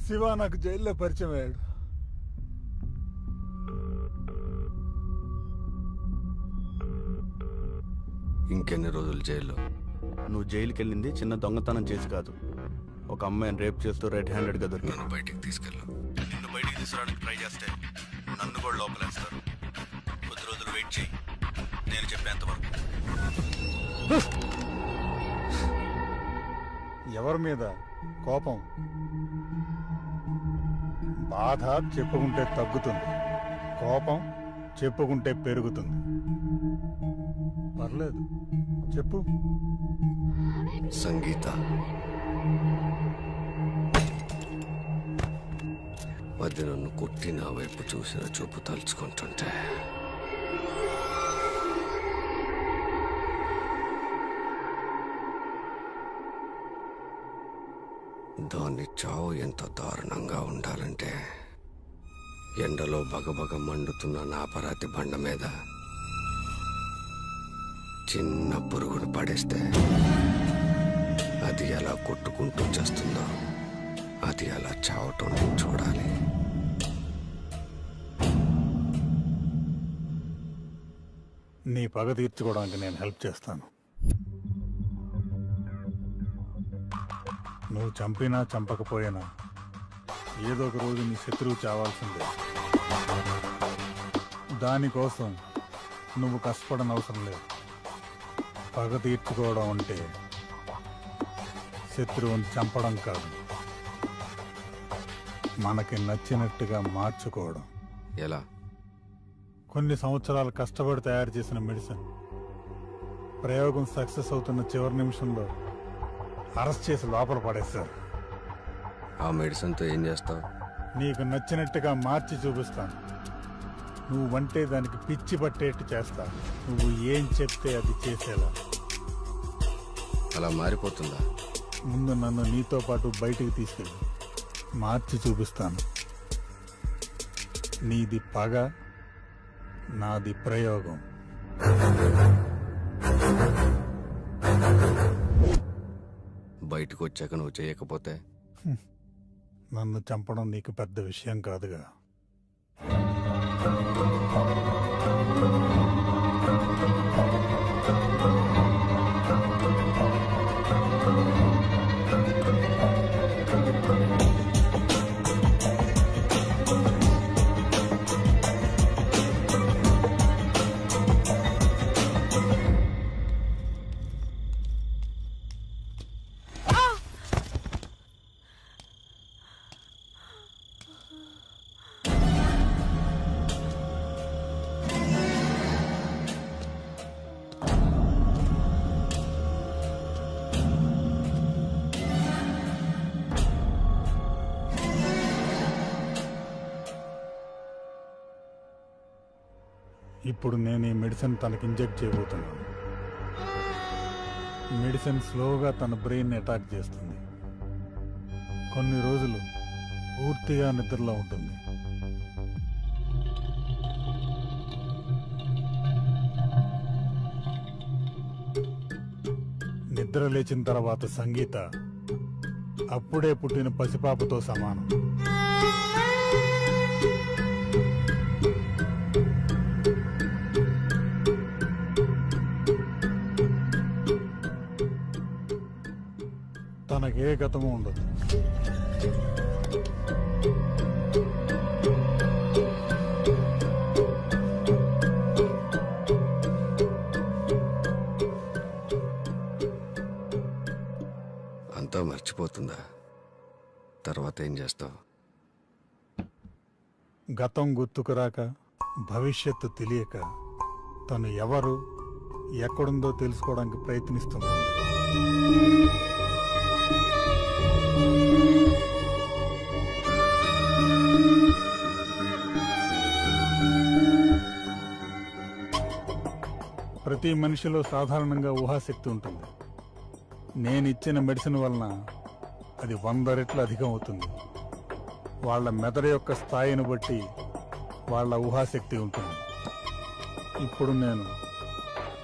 శివ నాకు జైల్లో పరిచయం అయ్యాడు. ఇంకెన్ని రోజులు జైల్లో? నువ్వు జైలుకి వెళ్ళింది చిన్న దొంగతనం చేసి కాదు, ఒక అమ్మాయిని రేప్ చేస్తూ రెడ్ హ్యాండెడ్గా దొరికాను. బయటికి తీసుకెళ్ళు. నిన్ను బయటికి తీసుకురావడానికి ట్రై చేస్తే నన్ను కూడా లోపలేస్తారు. కొద్ది రోజులు వెయిట్ చేయి, నేను చెప్పేంత వరకు. ఎవరి మీద కోపం? బాధ చెప్పుకుంటే తగ్గుతుంది, కోపం చెప్పుకుంటే పెరుగుతుంది. పర్లేదు, చెప్పు. సంగీత, అది నన్ను కొట్టి నా వైపు చూసిన చూపు తలుచుకుంటుంటే దాన్ని చావు ఎంత దారుణంగా ఉండాలంటే ఎండలో బగబగ మండుతున్న నా పరాతి బండ మీద చిన్న పురుగును పడేస్తే అది ఎలా కొట్టుకుంటూ చేస్తుందో అది అలా చావటం నేను చూడాలి. నీ పగ తీర్చుకోవడానికి నేను హెల్ప్ చేస్తాను. నువ్వు చంపినా చంపకపోయినా ఏదో ఒక రోజు నీ శత్రువు చావాల్సిందే. దానికోసం నువ్వు కష్టపడని అవసరం లేదు. పగ తీర్చుకోవడం అంటే శత్రువుని చంపడం కాదు, మనకి నచ్చినట్టుగా మార్చుకోవడం. ఎలా? కొన్ని సంవత్సరాలు కష్టపడి తయారు చేసిన మెడిసిన్ ప్రయోగం సక్సెస్ అవుతున్న చివరి నిమిషంలో అరెస్ట్ చేసి లోపల పడేస్తారు. ఆ మెడిసిన్తో ఏం చేస్తావు? నీకు నచ్చినట్టుగా మార్చి చూపిస్తాను. నువ్వంటే దానికి పిచ్చి పట్టేట్టు చేస్తా. నువ్వు ఏం చెప్తే అది చేసేలా. అలా మారిపోతుందా? ముందు నన్ను నీతో పాటు బయటికి తీసుకెళ్ళి మార్చి చూపిస్తాను. నీది పగ, నాది ప్రయోగం. బయటకు వచ్చాక నువ్వు చేయకపోతే? నన్ను చంపడం నీకు పెద్ద విషయం కాదుగా. ఇప్పుడు నేను ఈ మెడిసిన్ తనకి ఇంజెక్ట్ చేయబోతున్నాను. మెడిసిన్ స్లోగా తన బ్రెయిన్ అటాక్ చేస్తుంది. కొన్ని రోజులు పూర్తిగా నిద్రలో ఉంటుంది. నిద్ర లేచిన తర్వాత సంగీత అప్పుడే పుట్టిన పసిపాపతో సమానం. తనకే గతము ఉండదు. అంతా మర్చిపోతుందా? తర్వాత ఏం చేస్తావు? గతం గుర్తుకురాక, భవిష్యత్తు తెలియక తను ఎవరు, ఎక్కడుందో తెలుసుకోవడానికి ప్రయత్నిస్తుంది. ప్రతి మనిషిలో సాధారణంగా ఊహాశక్తి ఉంటుంది. నేను ఇచ్చిన మెడిసిన్ వలన అది 100 రెట్లు అధికం అవుతుంది. వాళ్ళ మెదడు యొక్క స్థాయిని బట్టి వాళ్ళ ఊహాశక్తి ఉంటుంది. ఇప్పుడు నేను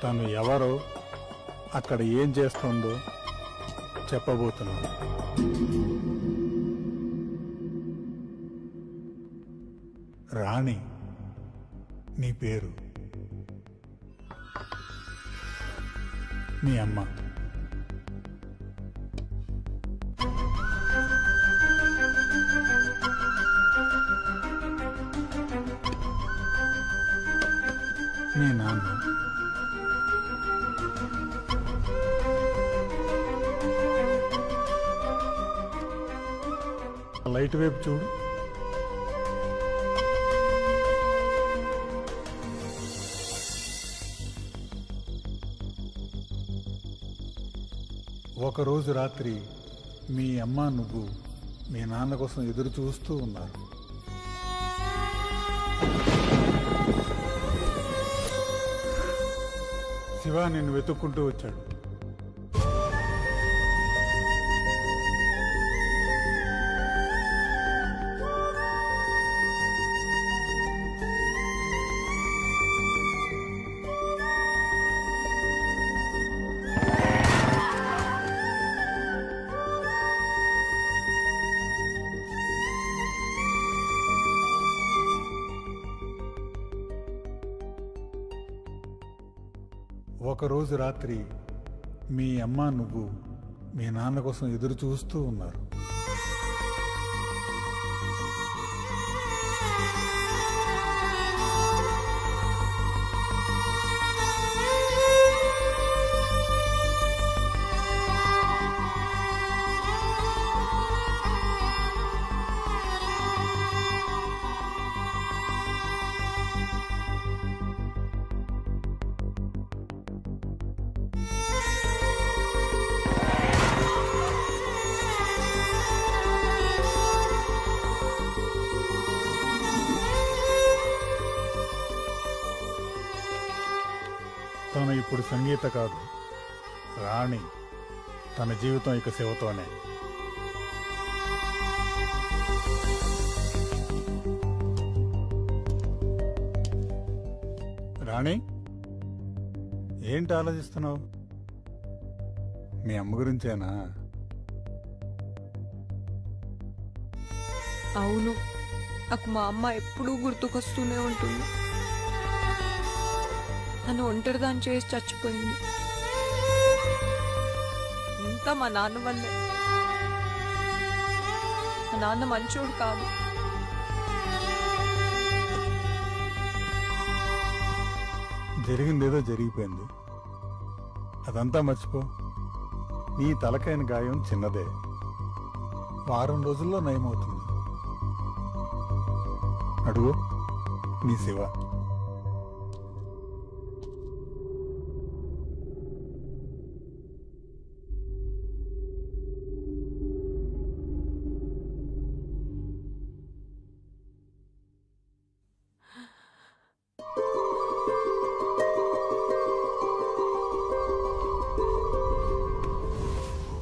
తను ఎవరో అక్కడ ఏం చేస్తుందో చెప్పబోతున్నాను. రాణి నీ పేరు, మీ అమ్మ. మీ నాన్న. లైట్ వైపు చూడు. ఒకరోజు రాత్రి మీ అమ్మ నువ్వు మీ నాన్న కోసం ఎదురు చూస్తూ ఉన్నారు. శివ నిన్ను వెతుక్కుంటూ వచ్చాడు. ఒకరోజు రాత్రి మీ అమ్మ నువ్వు మీ నాన్న కోసం ఎదురు చూస్తూ ఉన్నారు. తను ఇప్పుడు సంగీత కాదు, రాణి. తన జీవితం ఇక శివతోనే. రాణి, ఏంటి ఆలోచిస్తున్నావు? మీ అమ్మ గురించేనా? అవును, నాకు మా అమ్మ ఎప్పుడూ గుర్తుకొస్తూనే ఉంటుంది. నన్ను ఒంటరిదాన్ని చేసి చచ్చిపోయింది. ఇంత మా నాన్న వల్లే. మా నాన్న మంచోడు కాదు. జరిగిందేదో జరిగిపోయింది, అదంతా మర్చిపో. నీ తలకైన గాయం చిన్నదే, వారం రోజుల్లో నయమవుతుంది. అడుగు, నీ శివ.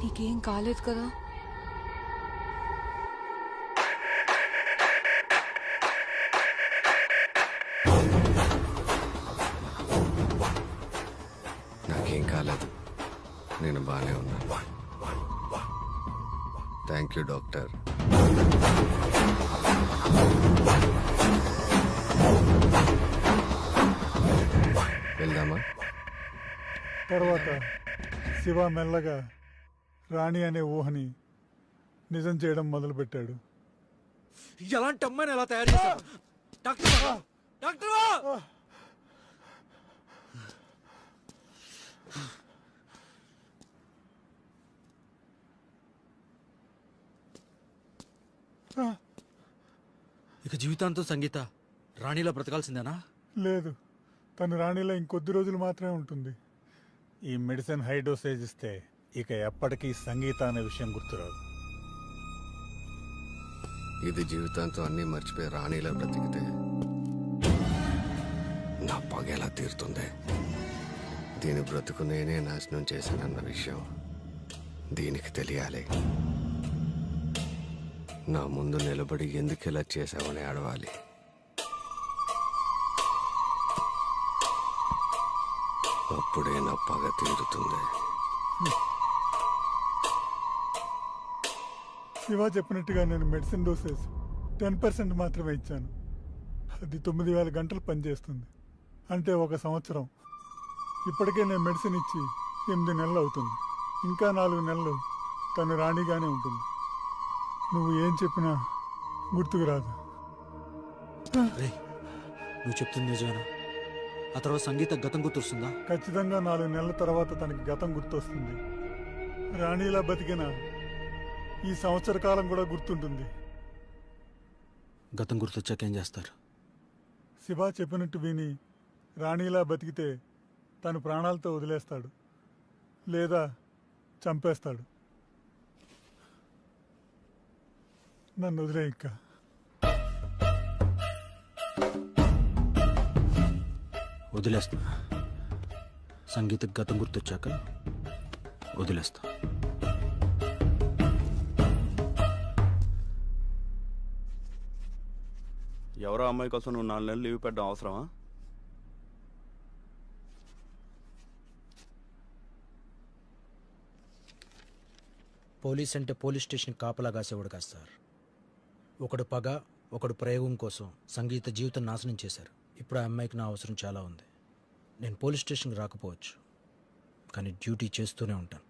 నీకేం కాలేదు కదా? నాకేం కాలేదు, నేను బాగానే ఉన్నాను. Thank you doctor. వెళ్దామా? తర్వాత శివ మెల్లగా రాణి అనే ఊహని నిజం చేయడం మొదలుపెట్టాడు. ఎలాంటి అమ్మాయిని ఎలా తయారు చేశారు డాక్టర్? డాక్టర్! ఇక జీవితాంతం సంగీత రాణిలా బ్రతకాల్సిందేనా? లేదు, తను రాణిలో ఇంకొద్ది రోజులు మాత్రమే ఉంటుంది. ఈ మెడిసిన్ హై డోసేజ్ ఇస్తే ఇక ఎప్పటికీ సంగీత అనే విషయం గుర్తురాదు. ఇది జీవితాంతం అన్నీ మర్చిపోయి రాణిలా బ్రతికితే నా పగ ఎలా తీరుతుంది? దీని బ్రతుకు నేనే నాశనం చేశానన్న విషయం దీనికి తెలియాలి. నా ముందు నిలబడి ఎందుకు ఇలా చేశావని అడవాలి. అప్పుడే నా పగ తీరుతుంది. శివ చెప్పినట్టుగా నేను మెడిసిన్ డోసేజ్ 10% మాత్రమే ఇచ్చాను. అది 9000 గంటలు పనిచేస్తుంది. అంటే 1 సంవత్సరం. ఇప్పటికే నేను మెడిసిన్ ఇచ్చి 8 నెలలు అవుతుంది. ఇంకా 4 నెలలు తను రాణిగానే ఉంటుంది. నువ్వు ఏం చెప్పినా గుర్తుకు రాదు. నువ్వు చెప్తుంది నిజమేనా? ఆ తర్వాత సంగీత గతం గుర్తొస్తుందా? ఖచ్చితంగా 4 నెలల తర్వాత తనకి గతం గుర్తొస్తుంది. రాణిలా బతికిన ఈ సంవత్సర కాలం కూడా గుర్తుంటుంది. గతం గుర్తొచ్చాక ఏం చేస్తారు? శివ చెప్పినట్టు విని రాణిలా బతికితే తను ప్రాణాలతో వదిలేస్తాడు, లేదా చంపేస్తాడు. నన్ను వదిలే ఇంకా. వదిలేస్తా. సంగీతకు గతం గుర్తొచ్చాక వదిలేస్తా. ఎవరో అమ్మాయి కోసం నువ్వు 4 నెలలు లీవ్ పెట్టడం అవసరమా? పోలీస్ అంటే పోలీస్ స్టేషన్ కాపలా కాసేవాడు కాదు సార్. ఒకడు పగ, ఒకడు ప్రయోగం కోసం సంగీత జీవితం నాశనం చేశారు. ఇప్పుడు ఆ అమ్మాయికి నా అవసరం చాలా ఉంది. నేను పోలీస్ స్టేషన్కి రాకపోవచ్చు, కానీ డ్యూటీ చేస్తూనే ఉంటాను.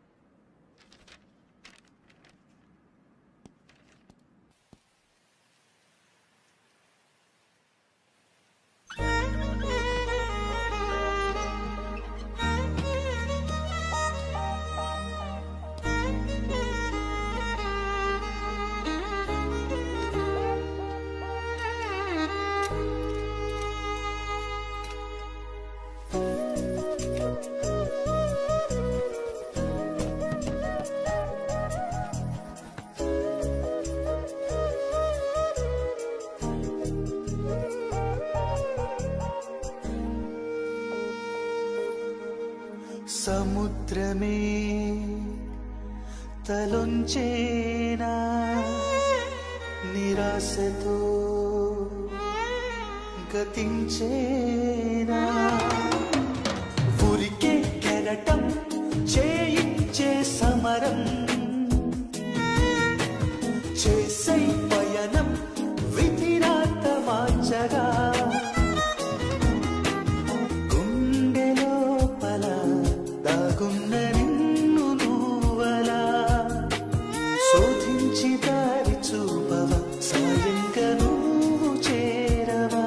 సముద్రమే తలొంచేనా నిరాశతో గతించేనా ఊరికే కెరటం చేయించే సమరం చేసై పయనం విధిరాత మార్చగా దాగున్న నిన్ను నువ్వలా శోధించి దారి చూపవ సాయంగా నువ్వు చేరవా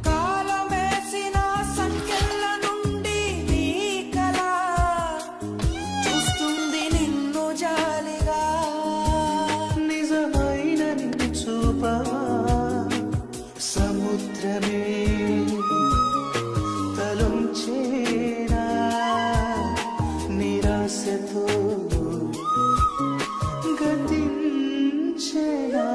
కాలమేసిన సంఖ్యల నుండి నీ కళ చూస్తుంది నిన్ను జాలిగా నిజమైన నిన్ను చూపవా సముద్రమే తలొంచేనా నిరాశతో గతించేనా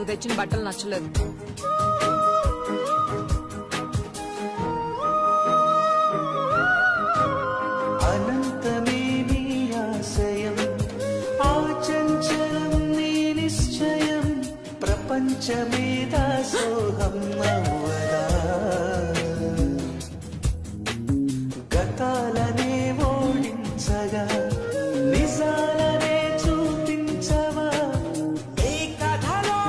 తెచ్చిన బట్టలు నచ్చలేదు. అనంతమే నీ ఆశయం ఆచంచలం నీ నిశ్చయం ప్రపంచమే దాసోహం అవ్వదా గతాలనే ఓడించగా నిజాలనే చూపించవా ఈ కథలో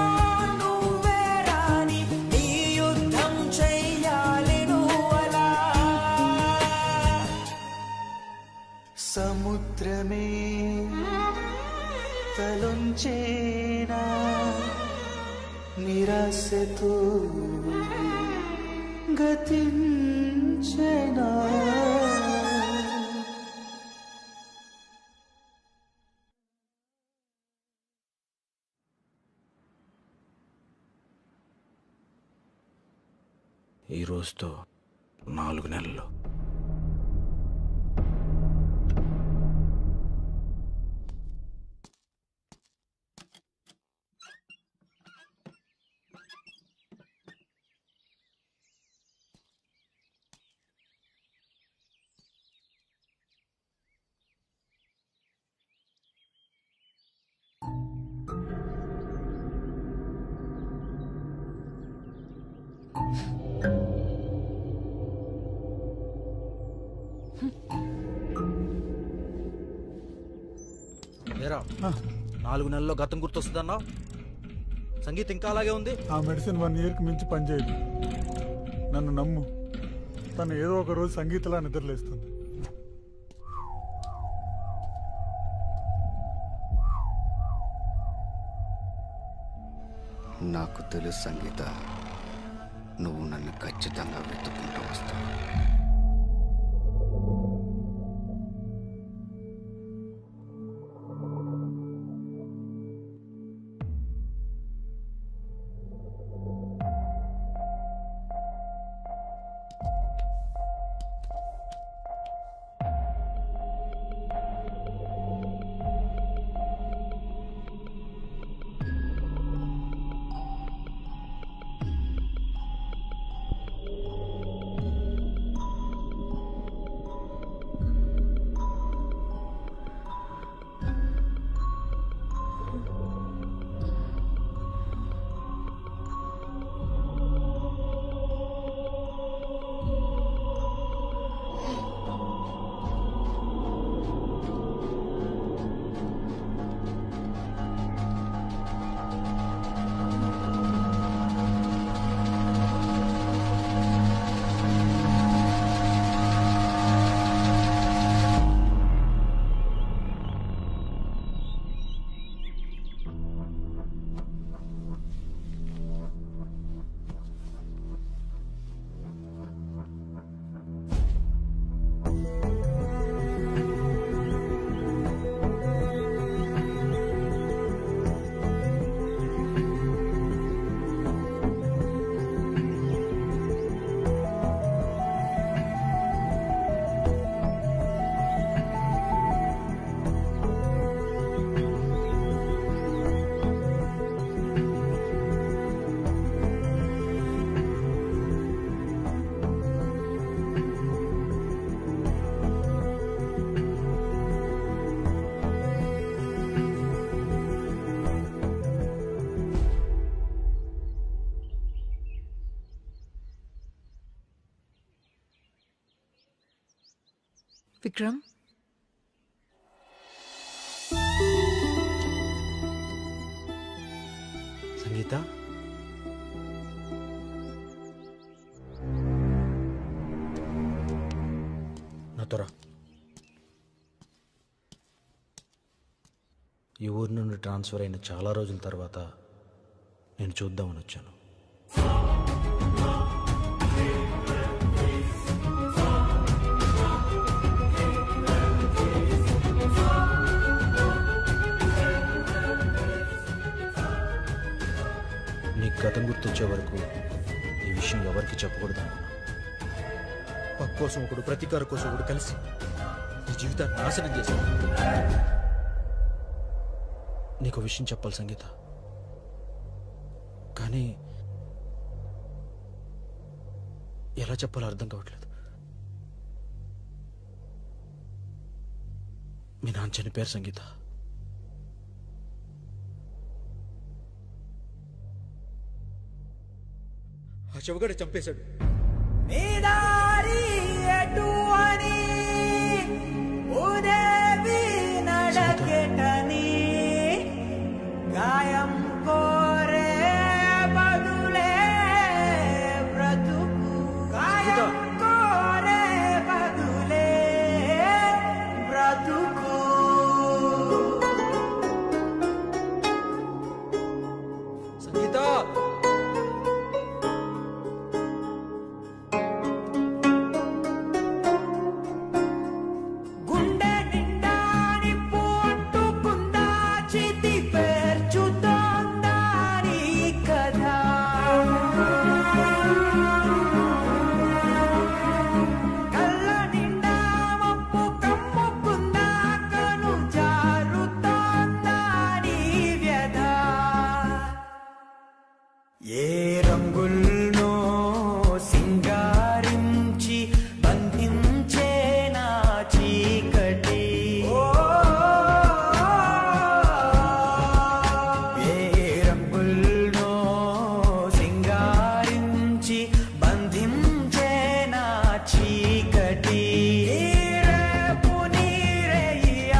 నువ్వే రాని నీ యుద్ధం చెయ్యాలి నువ్వలా ఆశలుంచేనా నిరాశతో గతించేనా ఈ రోజుతో 4 నెలలు. ఏరా 4 నెలల్లో గతం గుర్తొస్తుందన్నా? సంగీత ఇంకా అలాగే ఉంది. ఆ మెడిసిన్ 1 ఇయర్కి మించి పనిచేయదు. నన్ను నమ్ము, తను ఏదో ఒక రోజు సంగీతలా నిద్రలేస్తుంది. నాకు తెలుసు సంగీత, నువ్వు నన్ను ఖచ్చితంగా వెతుక్కుంటూ వస్తావు. విక్రమ్, సంగీత, నాతోరా. ఈ ఊరి నుండి ట్రాన్స్ఫర్ అయిన చాలా రోజుల తర్వాత నేను చూద్దామని వచ్చాను. నీకు గతం గుర్తొచ్చే వరకు ఈ విషయం ఎవరికి చెప్పకూడదు అనుకున్నా. పక్క కోసం ఒకడు, ప్రతీకార కోసం ఒకడు కలిసి నీ జీవితాన్ని నాశనం చేశాడు. నీకు విషయం చెప్పాలి సంగీత, కానీ ఎలా చెప్పాలో అర్థం కావట్లేదు. మీ నాన్న చనిపోయారు సంగీత. ఆ చెవగడ చంపేశాడు. గాయం కోరే బదులే బ్రతుకు, గాయం కోరే బదులే బ్రతుకు. రంగుల్లో సింగారించి బంధించే నా చీకటి ఏ రంగుల్లో సింగారించి బంధించే నా చీకటి రేపు నీరేయాపునా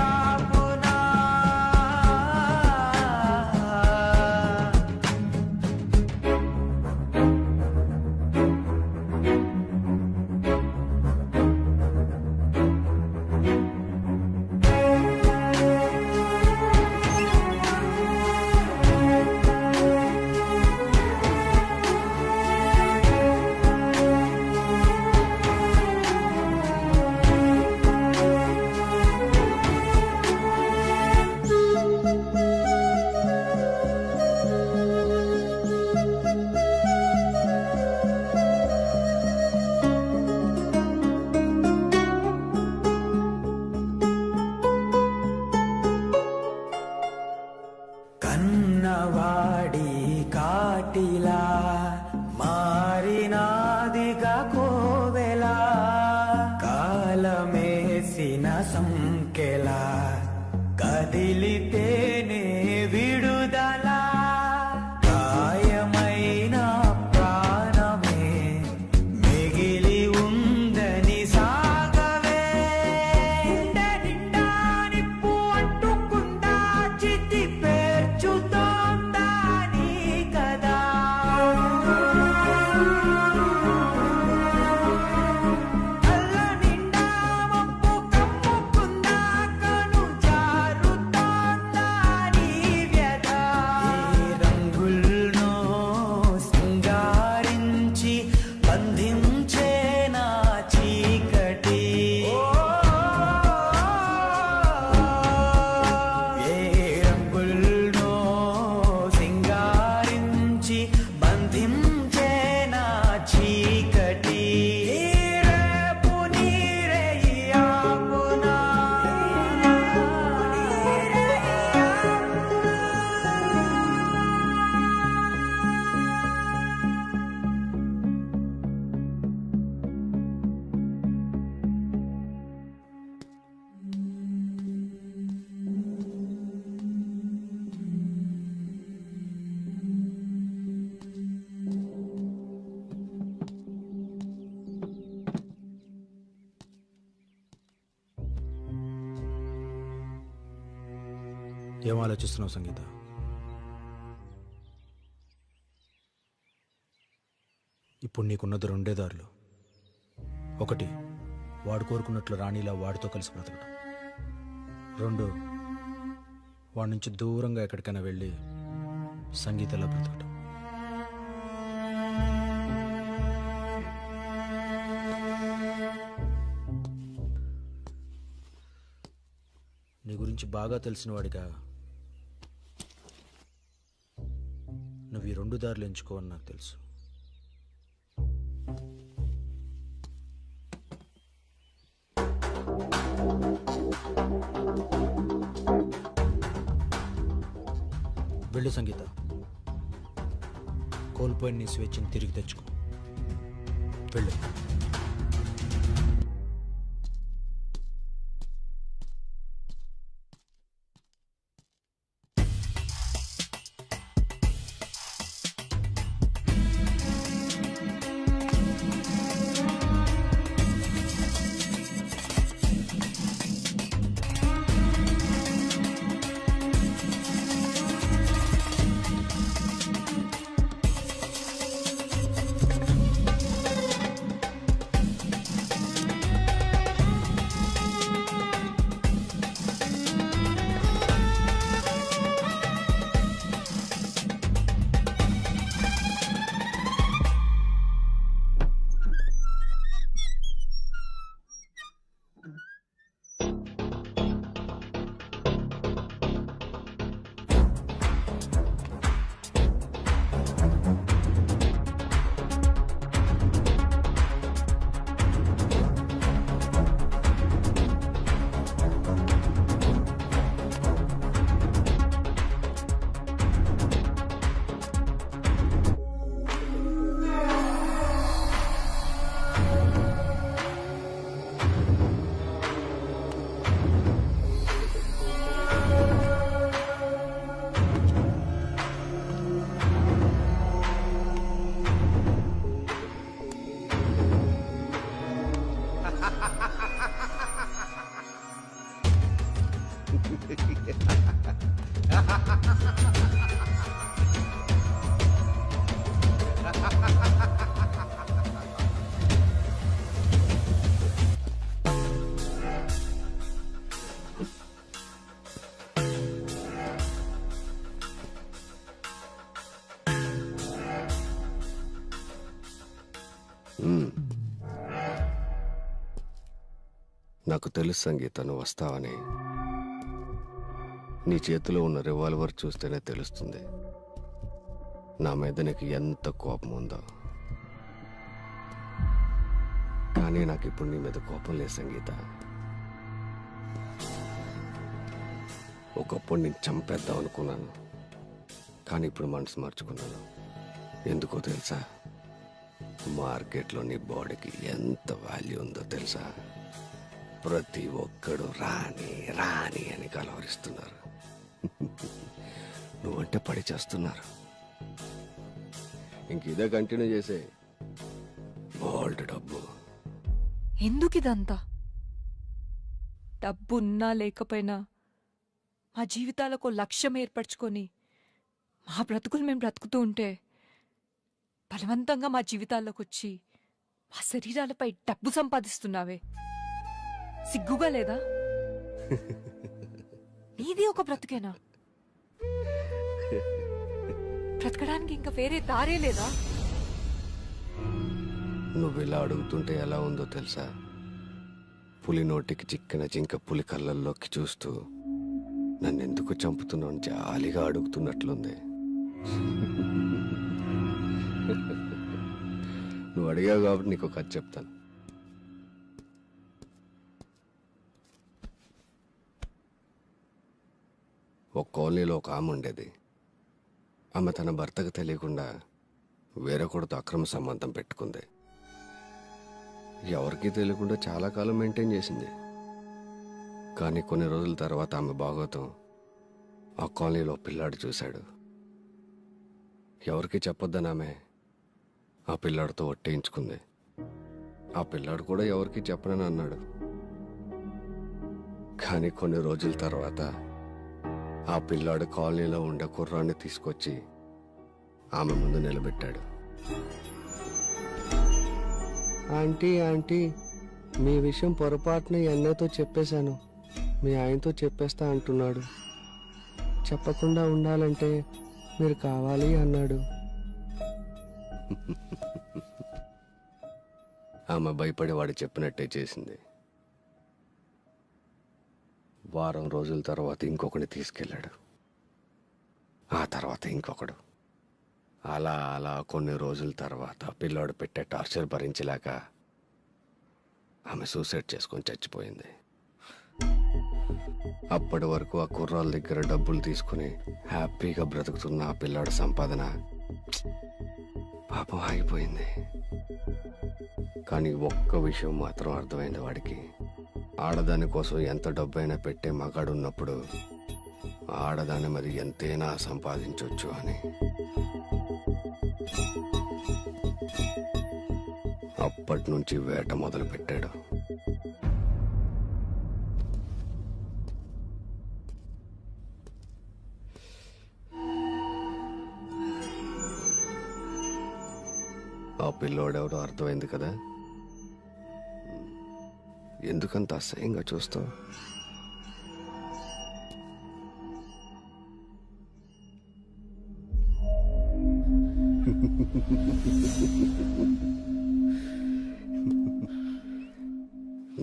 కన్నవాడి కాటిలా మారినాదిగా కోవెలా కాలమేసిన సంకెలా కదిలితేనే విడుదల గాయమైన ప్రాణమే మిగిలి ఉందని సాగవే నిండా నిప్పు అంటుకుందా చితి పేర్చుతోందా నీ కదా కళ్ళ నిండా మబ్బు కమ్ముకుందా కను జారుతోందా నీ వ్యధ ఈ రంగుల్లో సింగారించి బంధించే నా చీకటి ఏ రంగుల్లో సింగారించి బంధించే నా చీకటి రేపు నీరేయాపునా ఏం ఆలోచిస్తున్నావు సంగీత? ఇప్పుడు నీకున్నది రెండే దారులు. ఒకటి, వాడు కోరుకున్నట్లు రాణిలా వాడితో కలిసి బ్రతకడం. రెండు, వాడి నుంచి దూరంగా ఎక్కడికైనా వెళ్ళి సంగీతలా బ్రతకడం. నీ గురించి బాగా తెలిసిన వాడిగా నువ్వు ఈ రెండు దారులు ఎంచుకోవని నాకు తెలుసు. వెళ్ళు సంగీత, కోల్పోయిన నీ స్వేచ్ఛని తిరిగి తెచ్చుకో. వెళ్ళు. నాకు తెలుసు సంగీత, నువ్వు వస్తావని. నీ చేతిలో ఉన్న రివాల్వర్ చూస్తేనే తెలుస్తుంది నా మీద నీకు ఎంత కోపం ఉందో. కానీ నాకు ఇప్పుడు నీ మీద కోపం లేదు సంగీత. ఒకప్పుడు నేను చంపేద్దాం అనుకున్నాను, కానీ ఇప్పుడు మనసు మార్చుకున్నాను. ఎందుకో తెలుసా? మార్కెట్లో నీ బాడీకి ఎంత వాల్యూ ఉందో తెలుసా? ప్రతి ఒక్కడు రాణి రాణి అని కలవరిస్తున్నారు. నువ్వంటే పడి చేస్తున్నారు. ఇంక ఇదే కంటిన్యూ చేసే. బోల్డ్ డబ్బు. ఎందుకు ఇదంతా? డబ్బు ఉన్నా లేకపోయినా మా జీవితాలకు లక్ష్యం ఏర్పరచుకొని మా బ్రతుకులు మేము బ్రతుకుతూ ఉంటే బలవంతంగా మా జీవితాల్లోకి వచ్చి మా శరీరాలపై డబ్బు సంపాదిస్తున్నావే, సిగ్గుగా లేదా? నీది ఒక బ్రతుకేనా? బ్రతకడానికి ఇంకా వేరే దారే లేదా? నువ్వు ఇలా అడుగుతుంటే ఎలా ఉందో తెలుసా? పులి నోటికి చిక్కిన జింక పులి కళ్ళల్లోకి చూస్తూ నన్ను ఎందుకు చంపుతున్నావు జాలిగా అడుగుతున్నట్లుంది. నువ్వు అడిగావు కాబట్టి నీకు ఒక కథ చెప్తాను. ఒక కాలనీలో ఒక ఆమె ఉండేది. ఆమె తన భర్తకు తెలియకుండా వేరొకడితో అక్రమ సంబంధం పెట్టుకుంది. ఎవరికీ తెలియకుండా చాలా కాలం మెయింటైన్ చేసింది. కానీ కొన్ని రోజుల తర్వాత ఆమె బాగోతం ఆ కాలనీలో పిల్లాడు చూశాడు. ఎవరికి చెప్పొద్దని ఆమె ఆ పిల్లాడితో ఒట్టేయించుకుంది. ఆ పిల్లాడు కూడా ఎవరికి చెప్పనని అన్నాడు. కానీ కొన్ని రోజుల తర్వాత ఆ పిల్లాడు కాలనీలో ఉండే కుర్రాన్ని తీసుకొచ్చి ఆమె ముందు నిలబెట్టాడు. ఆంటీ ఆంటీ, మీ విషయం పొరపాటున అన్నయ్యతో చెప్పేశాను, మీ ఆయనతో చెప్పేస్తా అంటున్నాడు. చెప్పకుండా ఉండాలంటే మీరు కావాలి అన్నాడు. ఆమె భయపడి వాడు చెప్పినట్టే చేసింది. వారం రోజుల తర్వాత ఇంకొకటి తీసుకెళ్ళాడు. ఆ తర్వాత ఇంకొకడు. అలా అలా కొన్ని రోజుల తర్వాత పిల్లాడు పెట్టే టార్చర్ భరించలేక ఆమె సూసైడ్ చేసుకొని చచ్చిపోయింది. అప్పటి వరకు ఆ కుర్రాళ్ళ దగ్గర డబ్బులు తీసుకుని హ్యాపీగా బ్రతుకుతున్న ఆ పిల్లాడు సంపాదన పాపం ఆగిపోయింది. కానీ ఒక్క విషయం మాత్రం అర్థమైంది వాడికి. ఆడదాని కోసం ఎంత డబ్బైనా పెట్టే మగాడు ఉన్నప్పుడు ఆడదాని మరి ఎంతైనా సంపాదించవచ్చు అని. అప్పటి నుంచి వేట మొదలు పెట్టాడు. ఆ పిల్లోడెవడో అర్థమైంది కదా. ఎందుకంత అసహ్యంగా చూస్తావు?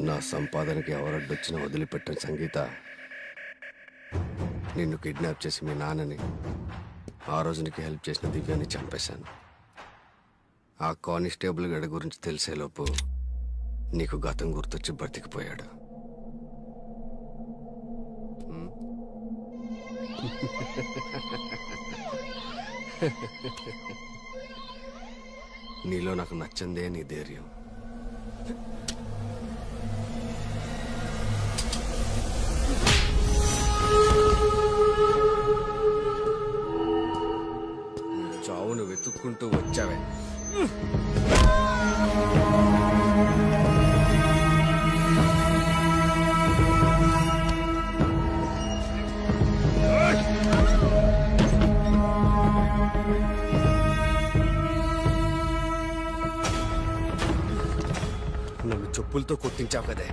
నా సంపాదనకి ఎవరడ్డొచ్చినా వదిలిపెట్టిన సంగీత, నిన్ను కిడ్నాప్ చేసి మీ నాన్నని, ఆ రోజు నీకు హెల్ప్ చేసిన దివ్యాన్ని చంపేశాను. ఆ కానిస్టేబుల్ గడి గురించి తెలిసేలోపు నీకు గతం గుర్తొచ్చి బ్రతికిపోయాడు. నీలో నాకు నచ్చందే నీ ధైర్యం. చావును వెతుక్కుంటూ వచ్చావే. నన్ను చెప్పులతో కొట్టించావు కదే.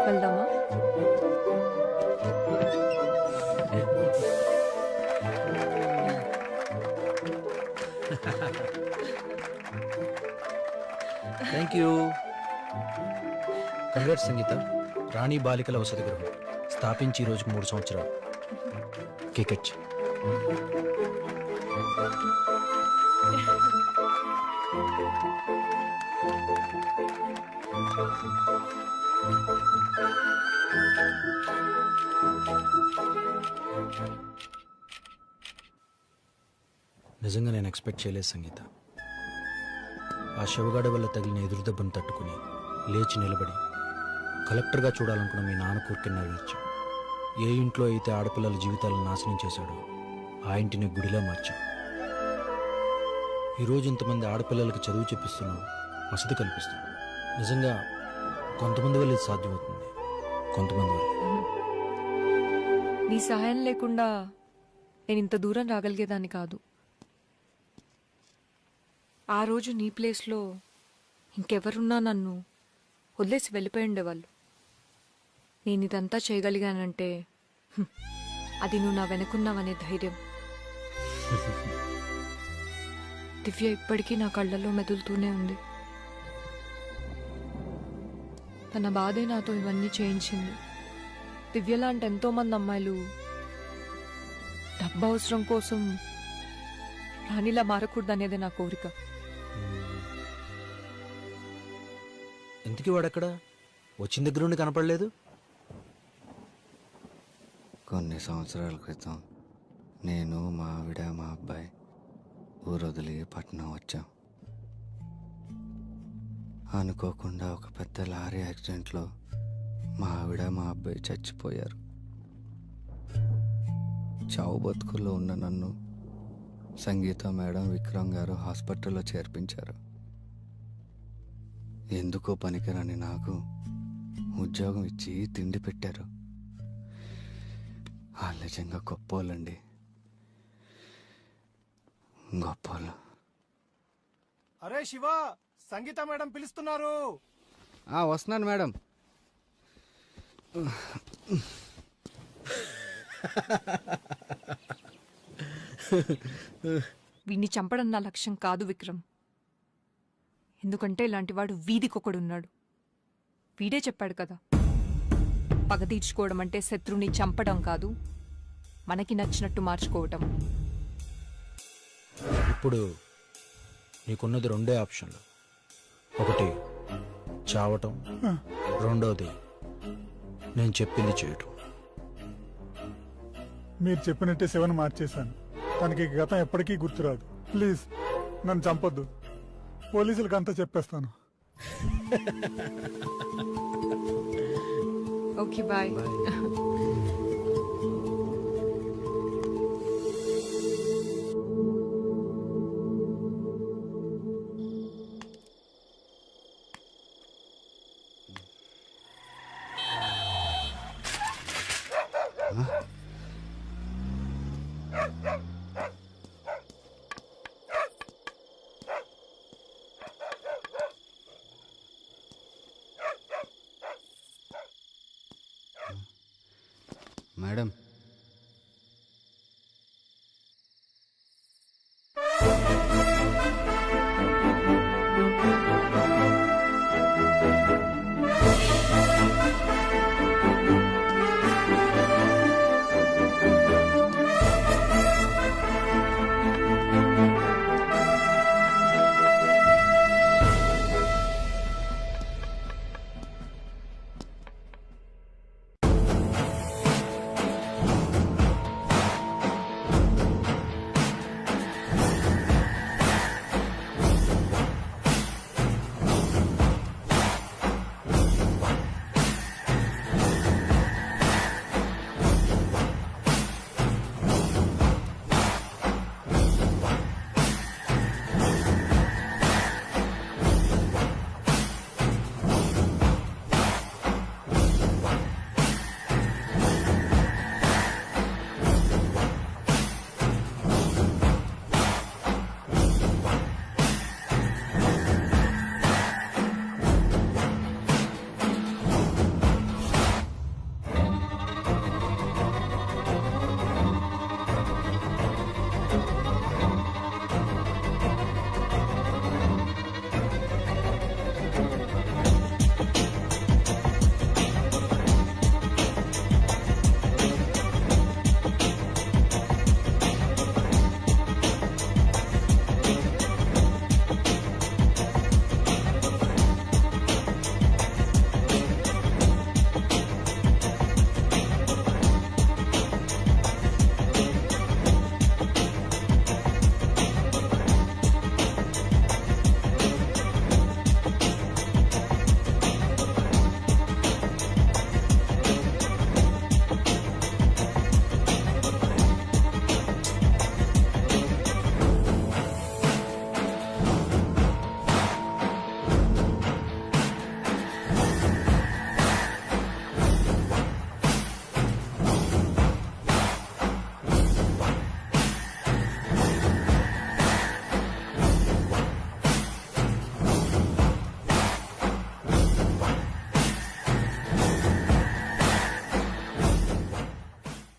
వెళ్దామా? Thank you. కంగ్రాట్స్ సంగీత. రాణి బాలికల వసతి గృహం స్థాపించి ఈ రోజుకు 3 సంవత్సరాలు. కేకెచ్. నిజంగా నేను ఎక్స్పెక్ట్ చేయలేదు సంగీత. ఆ శవగాడ వల్ల తగిలిన ఎదురుదెబ్బను తట్టుకుని లేచి నిలబడి కలెక్టర్గా చూడాలనుకున్న మీ నాన్న కోరికను నెరవేర్చాం. ఏ ఇంట్లో అయితే ఆడపిల్లల జీవితాలను నాశనం చేశాడో ఆ ఇంటిని గుడిలా మార్చాం. ఈరోజు ఇంతమంది ఆడపిల్లలకి చదువు చెప్పిస్తున్నావు, వసతి కల్పిస్తున్నావు. నిజంగా కొంతమంది వల్ల ఇది సాధ్యమవుతుంది, కొంతమంది వల్ల. నీ సహాయం లేకుండా నేను ఇంత దూరం రాగలిగేదాన్ని కాదు. ఆ రోజు నీ ప్లేస్లో ఇంకెవరున్నా నన్ను వదిలేసి వెళ్ళిపోయి ఉండేవాళ్ళు. నేను ఇదంతా చేయగలిగానంటే అది నువ్వు నా వెనుకున్నావనే ధైర్యం. దివ్య ఇప్పటికీ నా కళ్ళల్లో మెదులుతూనే ఉంది. తన బాధే నాతో ఇవన్నీ చేయించింది. దివ్య లాంటి ఎంతోమంది అమ్మాయిలు డబ్బు అవసరం కోసం రాణిలా మారకూడదనేదే నా కోరిక. ఎందుకు వాడక్కడ వచ్చిన దగ్గర నుండి కనపడలేదు? కొన్ని సంవత్సరాల క్రితం నేను, మా ఆవిడ, మా అబ్బాయి ఊరు వదిలి పట్నం వచ్చాం. అనుకోకుండా ఒక పెద్ద లారీ యాక్సిడెంట్లో మా ఆవిడ, మా అబ్బాయి చచ్చిపోయారు. చావు బతుకుల్లో ఉన్న నన్ను సంగీత మేడం, విక్రమ్ గారు హాస్పిటల్లో చేర్పించారు. ఎందుకో పనికిరాని నాకు ఉద్యోగం ఇచ్చి తిండి పెట్టారు. వాళ్ళు నిజంగా గొప్పోళ్ళండి, గొప్పోళ్ళు. అరే శివ, సంగీత మేడం పిలుస్తున్నారు. వస్తున్నాను మేడం. వీడిని చంపడం నా లక్ష్యం కాదు విక్రమ్. ఎందుకంటే ఇలాంటివాడు వీధికొకడున్నాడు. వీడే చెప్పాడు కదా, పగ తీర్చుకోవడం అంటే శత్రువుని చంపడం కాదు, మనకి నచ్చినట్టు మార్చుకోవటం. ఇప్పుడు నీకున్నది 2 ఆప్షన్లు. ఒకటి చావటం, రెండోది నేను చెప్పింది చేయటం. మీరు చెప్పినట్టే శివను మార్చేశాను. తనకి గతం ఎప్పటికీ గుర్తురాదు. ప్లీజ్ నన్ను చంపొద్దు. పోలీసులకు అంతా చెప్పేస్తాను. Okay bye. మేడం